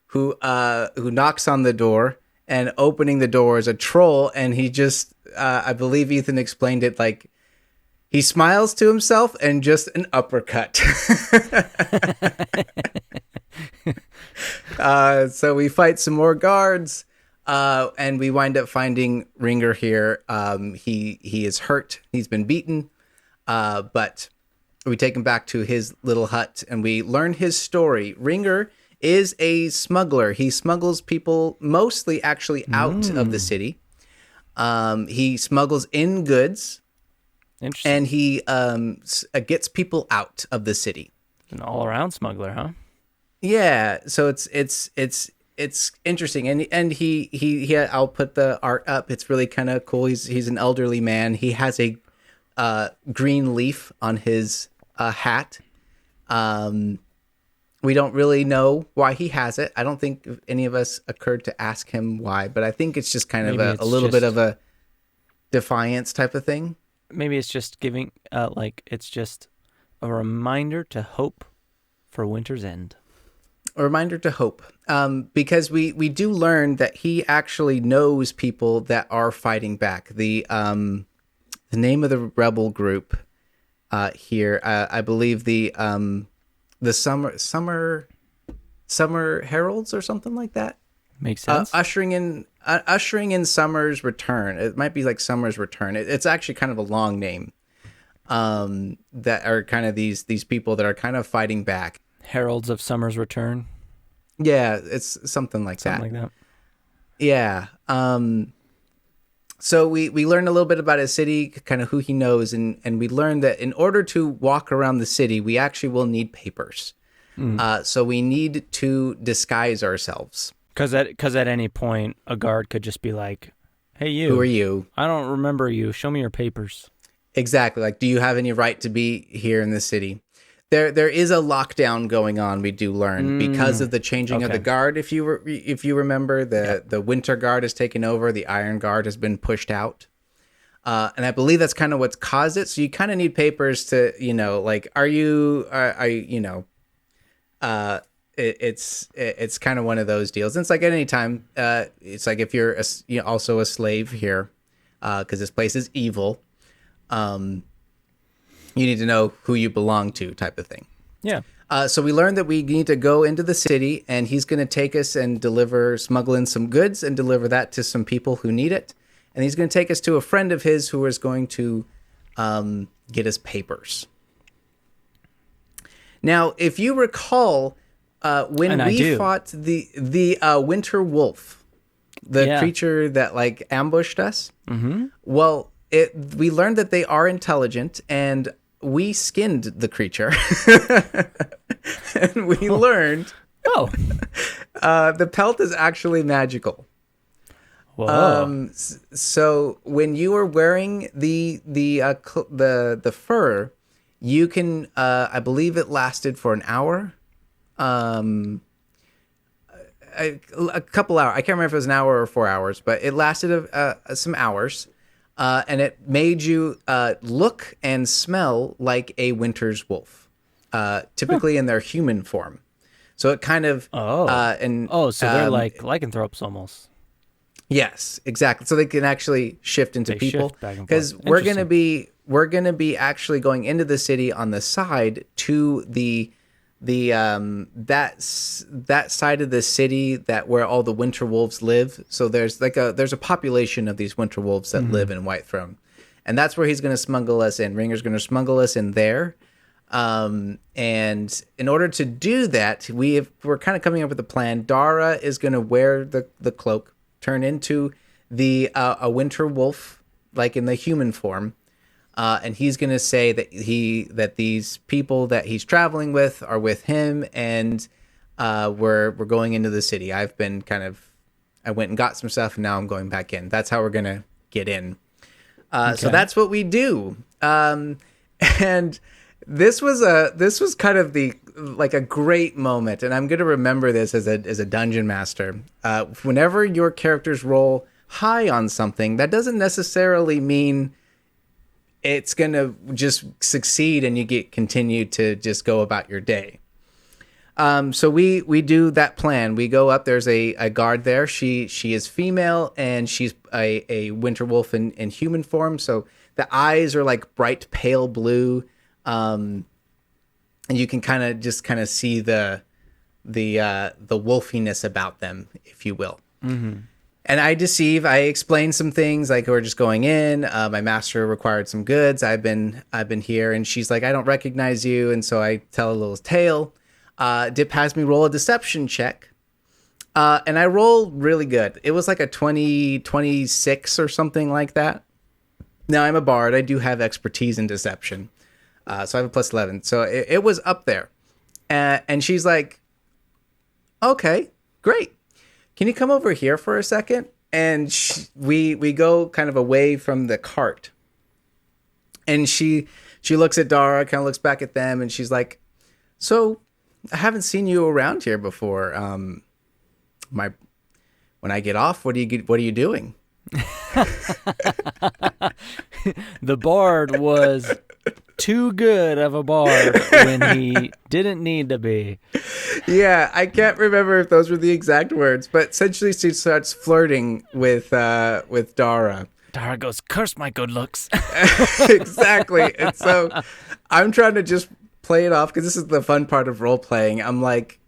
who knocks on the door. And opening the door is a troll, and he just, I believe Ethan explained it like, he smiles to himself and just an uppercut. So we fight some more guards, and we wind up finding Ringer here. He is hurt. He's been beaten, but we take him back to his little hut, and we learn his story. Ringer is a smuggler. He smuggles people mostly actually out of the city. He smuggles in goods, and he gets people out of the city. An all-around smuggler, huh? Yeah. So it's interesting, and he I'll put the art up. It's really kind of cool. He's an elderly man. He has a green leaf on his hat. We don't really know why he has it. I don't think any of us occurred to ask him why, but I think it's just kind of a little bit of a defiance type of thing. Maybe it's just giving, it's just a reminder to hope for winter's end. A reminder to hope, because we do learn that he actually knows people that are fighting back. The name of the rebel group here, I believe the Summer Heralds or something like that. Makes sense. Ushering in Summer's return. It might be like Summer's return. It's actually kind of a long name. That are kind of these people that are kind of fighting back. Heralds of Summer's return. Yeah, it's something like that. Something like that. Yeah. So we learn a little bit about his city, kind of who he knows, and we learn that in order to walk around the city, we actually will need papers. So we need to disguise ourselves. Because at any point, a guard could just be like, "Hey, you. Who are you? I don't remember you. Show me your papers." Exactly. Like, do you have any right to be here in the city? There is a lockdown going on. We do learn because of the changing of the guard. If you remember, the Winter Guard has taken over. The Iron Guard has been pushed out, and I believe that's kind of what's caused it. So you kind of need papers to, like, it's kind of one of those deals. And it's like at any time, it's like if you're also a slave here, because this place is evil. You need to know who you belong to, type of thing. Yeah. So we learned that we need to go into the city, and he's going to take us and smuggle in some goods and deliver that to some people who need it. And he's going to take us to a friend of his who is going to get us papers. Now, if you recall, when we fought the Winter Wolf, the Yeah. creature that like ambushed us. Mm-hmm. Well, we learned that they are intelligent, and we skinned the creature, and we learned Oh. the pelt is actually magical. Whoa. So when you are wearing the fur, you can I believe it lasted for an hour, a couple hours. I can't remember if it was an hour or 4 hours, but it lasted some hours, and it made you look and smell like a winter's wolf, typically in their human form. So it kind of So they're like lycanthropes almost. yes, exactly. So they can actually shift into They people, shift back and because forth. we're gonna be actually going into the city on the side to the that side of the city that where all the winter wolves live. So there's a population of these winter wolves that live in Whitethrone, and that's where he's gonna smuggle us in. Ringer's gonna smuggle us in there. And in order to do that, we're kind of coming up with a plan. Dara is going to wear the cloak, turn into a winter wolf, like in the human form, and he's going to say that these people that he's traveling with are with him, and we're going into the city. I went and got some stuff, and now I'm going back in. That's how we're going to get in. So that's what we do. And this was kind of a great moment, and I'm going to remember this as a dungeon master. Whenever your characters roll high on something, that doesn't necessarily mean it's going to just succeed and you continue to just go about your day. So we do that plan. We go up. There's a guard there. She is female, and she's a winter wolf in human form. So the eyes are like bright pale blue. And you can kind of see the wolfiness about them, if you will. Mm-hmm. And I explain some things, like we're just going in. My master required some goods. I've been here, and she's like, I don't recognize you, and so I tell a little tale. Dip has me roll a deception check, and I roll really good. It was like a 26 or something like that. Now I'm a bard. I do have expertise in deception. So I have a plus 11. So it was up there. And she's like, okay, great. Can you come over here for a second? And we go kind of away from the cart. And she looks at Dara, kind of looks back at them, and she's like, so I haven't seen you around here before. When I get off, what are you doing? The bard was too good of a bard when he didn't need to be. Yeah, I can't remember if those were the exact words, but essentially she starts flirting with Dara. Dara goes, curse my good looks. Exactly. And so I'm trying to just play it off, because this is the fun part of role playing. I'm like,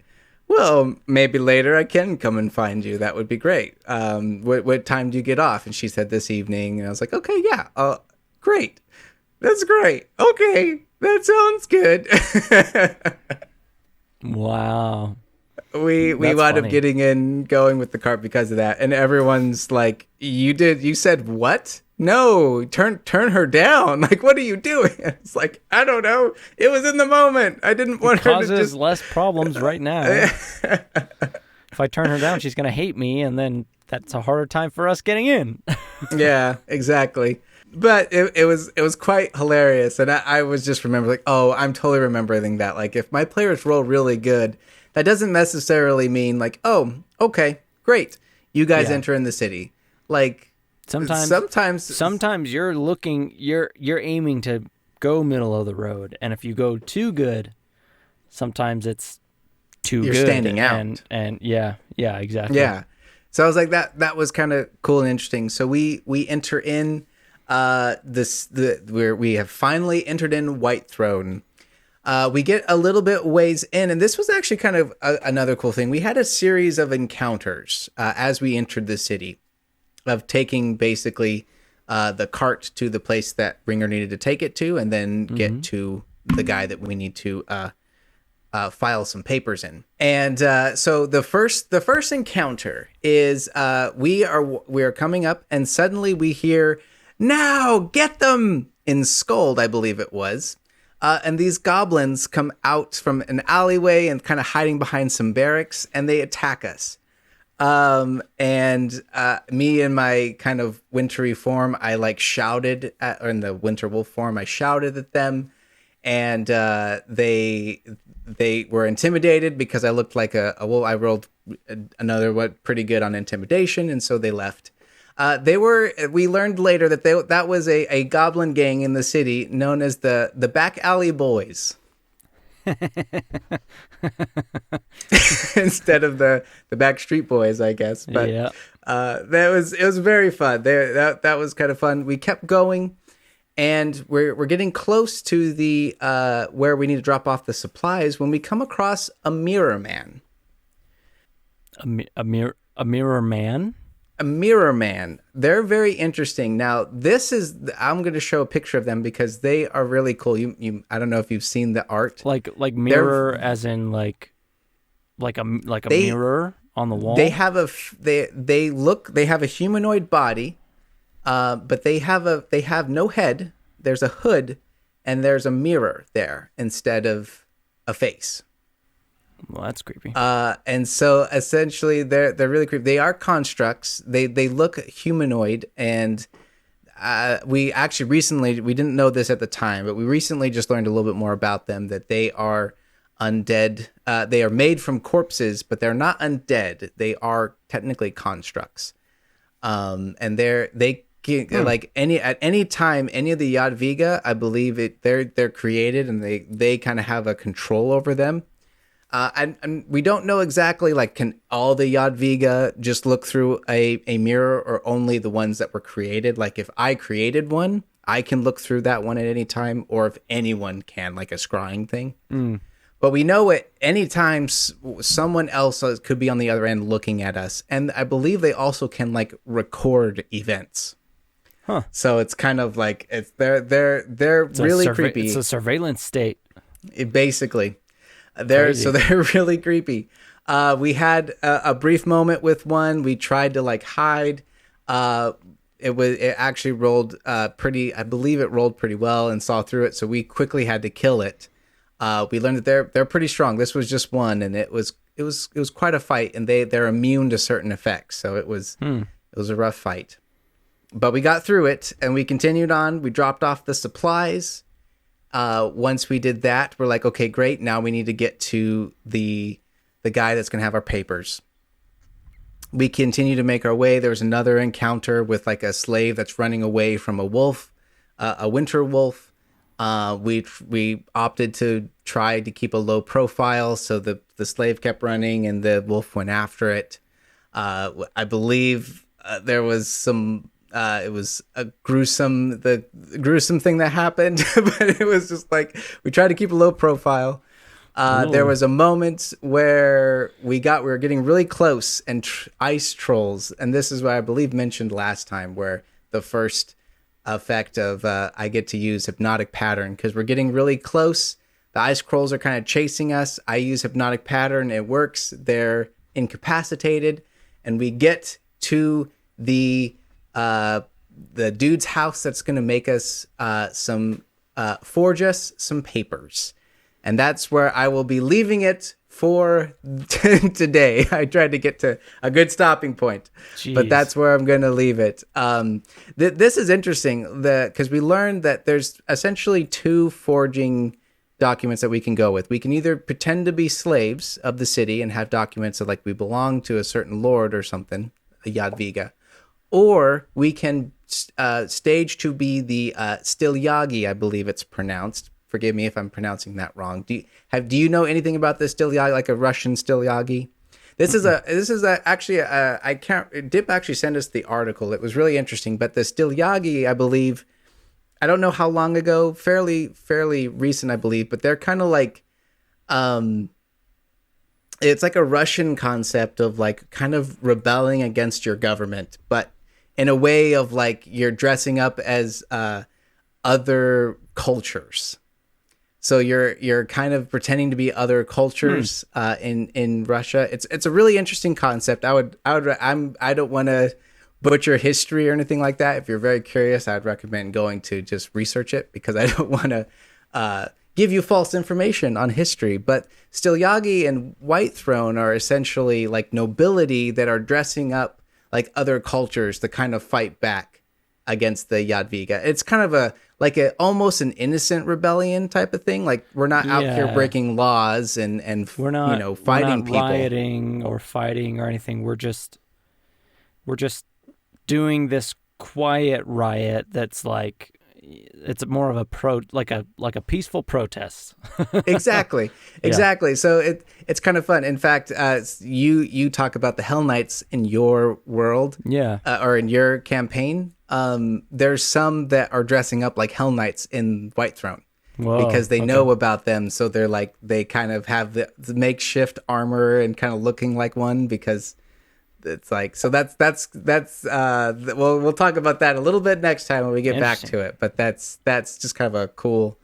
well, maybe later I can come and find you. That would be great. What time do you get off? And she said this evening, and I was like, okay, yeah, great. That's great. Okay, that sounds good. Wow. We wound up going with the cart because of that, and everyone's like, you said what? No, turn her down. Like, what are you doing? It's like, I don't know. It was in the moment. I didn't want her to just... causes less problems right now. If I turn her down, she's going to hate me, and then that's a harder time for us getting in. Yeah, exactly. But it was quite hilarious, and I was just remembering, like, oh, I'm totally remembering that. Like, if my players roll really good, that doesn't necessarily mean like, oh, okay, great, you guys enter in the city. Like, sometimes you're aiming to go middle of the road, and if you go too good, sometimes it's too you're good. You're standing out, and yeah, exactly. Yeah. So I was like, that was kind of cool and interesting. So we enter in. We have finally entered in Whitethrone. We get a little bit ways in, and this was actually kind of another cool thing. We had a series of encounters as we entered the city, of taking basically the cart to the place that Ringer needed to take it to, and then get to the guy that we need to file some papers in. And so the first encounter is we are coming up, and suddenly we hear, "Now get them!" in Scold, I believe it was. And these goblins come out from an alleyway and kind of hiding behind some barracks, and they attack us. And me in my kind of wintry form, I like shouted at, or in the winter wolf form, I shouted at them, and they were intimidated because I looked like a wolf. I rolled another pretty good on intimidation, and so they left. We learned later that that was a goblin gang in the city known as the Back Alley Boys. Instead of the Backstreet Boys, I guess. But yeah. It was very fun. That was kind of fun. We kept going, and we're getting close to the where we need to drop off the supplies when we come across a mirror man. A mirror man? A mirror man. They're very interesting. Now, I'm going to show a picture of them because they are really cool. You I don't know if you've seen the art. Like mirror, as in like a mirror on the wall. They have they have a humanoid body, but they have no head. There's a hood, and there's a mirror there instead of a face. Well, that's creepy. And so essentially they're really creepy. They are constructs. They look humanoid, and we actually recently, we didn't know this at the time, but we recently just learned a little bit more about them, that they are undead. They are made from corpses, but they're not undead. They are technically constructs. And they like at any time, any of the Yadviga, I believe they're created, and they kind of have a control over them. And we don't know exactly, like, can all the Yadviga just look through a mirror, or only the ones that were created? Like, if I created one, I can look through that one at any time, or if anyone can, like a scrying thing. But we know at any time someone else could be on the other end looking at us. And I believe they also can, like, record events. Huh. So it's kind of like, they're really creepy. It's a surveillance state. Basically. They're really creepy. We had a brief moment with one. We tried to like hide. It actually rolled I believe it rolled pretty well and saw through it. So we quickly had to kill it. We learned that they're pretty strong. This was just one, and it was quite a fight. And they're immune to certain effects. So it was a rough fight, but we got through it, and we continued on. We dropped off the supplies. Once we did that, we're like, okay, great. Now we need to get to the guy that's going to have our papers. We continue to make our way. There's another encounter with like a slave that's running away from a wolf, a winter wolf. We opted to try to keep a low profile, so the slave kept running and the wolf went after it. I believe there was some. It was the gruesome thing that happened, but it was just like, we tried to keep a low profile. There was a moment where we were getting really close, and ice trolls, and this is what I believe mentioned last time, where the first effect of I get to use hypnotic pattern, because we're getting really close. The ice trolls are kind of chasing us. I use hypnotic pattern. It works. They're incapacitated, and we get to the dude's house that's going to make us forge us some papers. And that's where I will be leaving it for today. I tried to get to a good stopping point. Jeez. But that's where I'm going to leave it. This is interesting because we learned that there's essentially two forging documents that we can go with. We can either pretend to be slaves of the city and have documents that, like, we belong to a certain lord or something, a Yadviga. Or we can stage to be the Stilyagi, I believe it's pronounced. Forgive me if I'm pronouncing that wrong. Do you know anything about the Stilyagi, like a Russian Stilyagi? Dip actually sent us the article. It was really interesting. But the Stilyagi, I believe, I don't know how long ago, fairly recent, I believe. But they're kind of like, it's like a Russian concept of like kind of rebelling against your government, but in a way of like you're dressing up as other cultures. So you're kind of pretending to be other cultures in Russia. It's a really interesting concept. I don't want to butcher history or anything like that. If you're very curious, I'd recommend going to just research it, because I don't want to give you false information on history. But Stilyagi and Whitethrone are essentially like nobility that are dressing up like other cultures to kind of fight back against the Jadwiga. It's kind of almost an innocent rebellion type of thing. Like, we're not out here breaking laws and we're not fighting people, people, rioting or fighting or anything. We're just doing this quiet riot that's like, it's more of a peaceful protest. Exactly. So it's kind of fun. In fact, you talk about the Hell Knights in your world, or in your campaign. There's some that are dressing up like Hell Knights in Whitethrone. Whoa, because they know about them, so they kind of have the makeshift armor and kind of looking like one, because it's like, so that's we'll talk about that a little bit next time when we get back to it. But that's just kind of a cool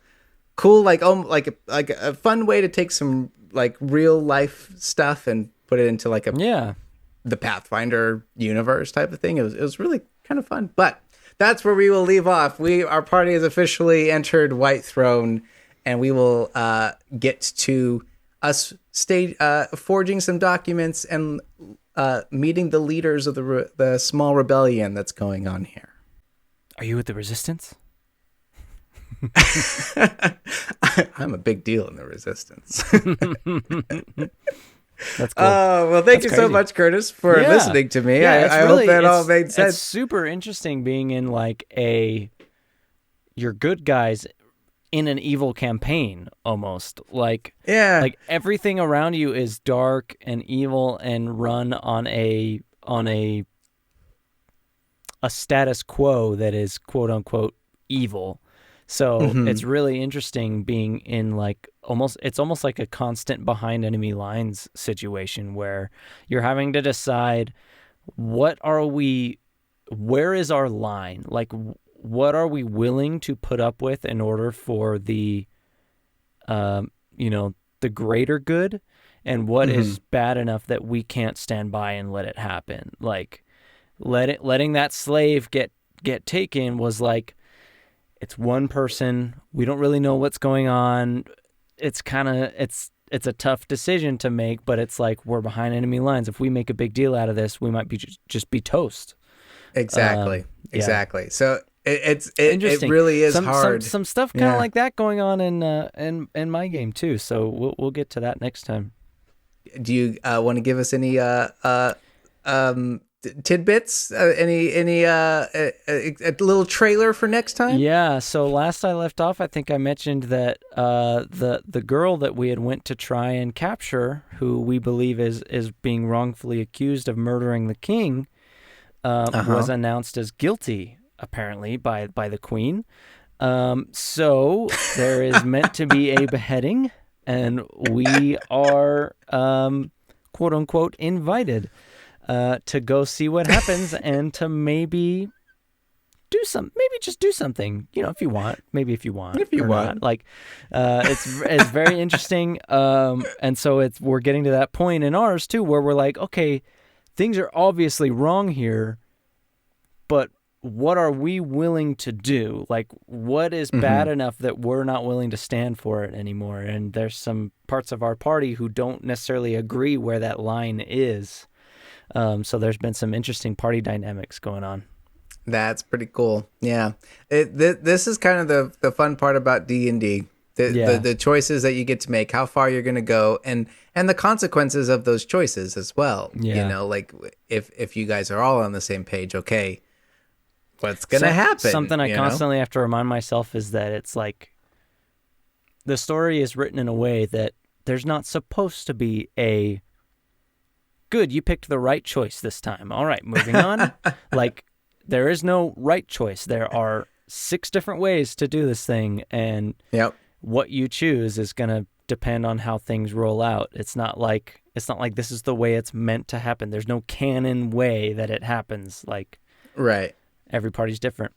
like a fun way to take some like real life stuff and put it into like the Pathfinder universe type of thing. It was really kind of fun. But that's where we will leave off. Our party has officially entered Whitethrone, and we will get to us forging some documents and meeting the leaders of the small rebellion that's going on here. Are you with the Resistance? I'm a big deal in the Resistance. That's cool. Well, thank you so much, Kurtis, for listening to me. I hope that all made sense. It's super interesting being in like you're good guys in an evil campaign, almost like everything around you is dark and evil and run on a status quo that is quote unquote evil. So it's really interesting being in like it's almost like a constant behind enemy lines situation where you're having to decide where is our line? Like, what are we willing to put up with in order for the greater good, and what is bad enough that we can't stand by and let it happen? Like, letting that slave get taken was like, it's one person. We don't really know what's going on. It's a tough decision to make, but it's like, we're behind enemy lines. If we make a big deal out of this, we might be just be toast. Exactly. So it really is hard. Some stuff kind of like that going on in my game too. So we'll get to that next time. Do you want to give us any tidbits? Any a little trailer for next time? Yeah. So last I left off, I think I mentioned that the girl that we had went to try and capture, who we believe is being wrongfully accused of murdering the king, was announced as guilty, apparently, by the queen. So there is meant to be a beheading, and we are quote unquote invited to go see what happens and to maybe just do something, if you want, like, it's very interesting. And so we're getting to that point in ours too, where we're like, okay, things are obviously wrong here, but what are we willing to do? Like, what is bad enough that we're not willing to stand for it anymore? And there's some parts of our party who don't necessarily agree where that line is. So there's been some interesting party dynamics going on. That's pretty cool. Yeah. This is kind of the fun part about D&D. The choices that you get to make, how far you're going to go, and the consequences of those choices as well. Yeah. Like if you guys are all on the same page, okay, what's going to happen? Something I constantly have to remind myself is that it's like, the story is written in a way that there's not supposed to be a good, you picked the right choice this time. All right, moving on. Like, there is no right choice. There are 6 different ways to do this thing, and what you choose is going to depend on how things roll out. It's not like this is the way it's meant to happen. There's no canon way that it happens. Like, right. Every party's different.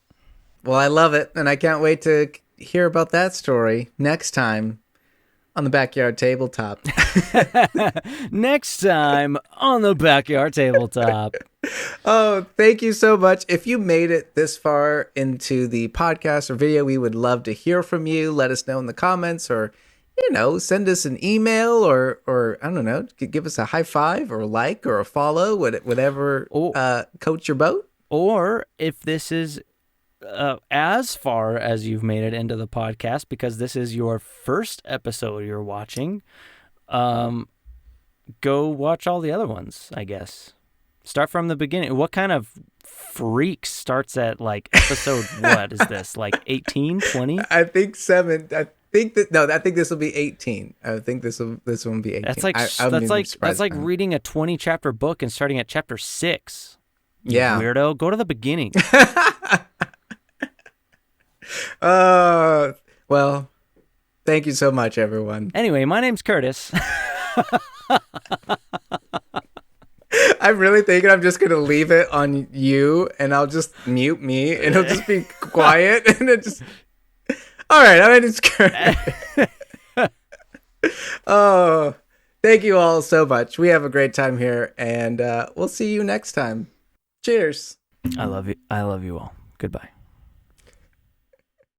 Well, I love it, and I can't wait to hear about that story next time on the Backyard Tabletop. Next time on the Backyard Tabletop. Oh, thank you so much. If you made it this far into the podcast or video, we would love to hear from you. Let us know in the comments, or send us an email, or I don't know, give us a high five or a like or a follow, whatever coats your boat. Or if this is as far as you've made it into the podcast, because this is your first episode you're watching, go watch all the other ones, I guess. Start from the beginning. What kind of freak starts at like episode, what is this, like 18, 20? I think 7. I think this will be 18. I think this one will be 18. That's like reading a 20 chapter book and starting at chapter 6. You weirdo, go to the beginning. Well, thank you so much, everyone. Anyway, my name's Kurtis. I'm really thinking I'm just going to leave it on you, and I'll just mute me, and it'll just be quiet, and it just... All right, my name's Kurtis. Oh, thank you all so much. We have a great time here, and we'll see you next time. Cheers. I love you. I love you all. Goodbye.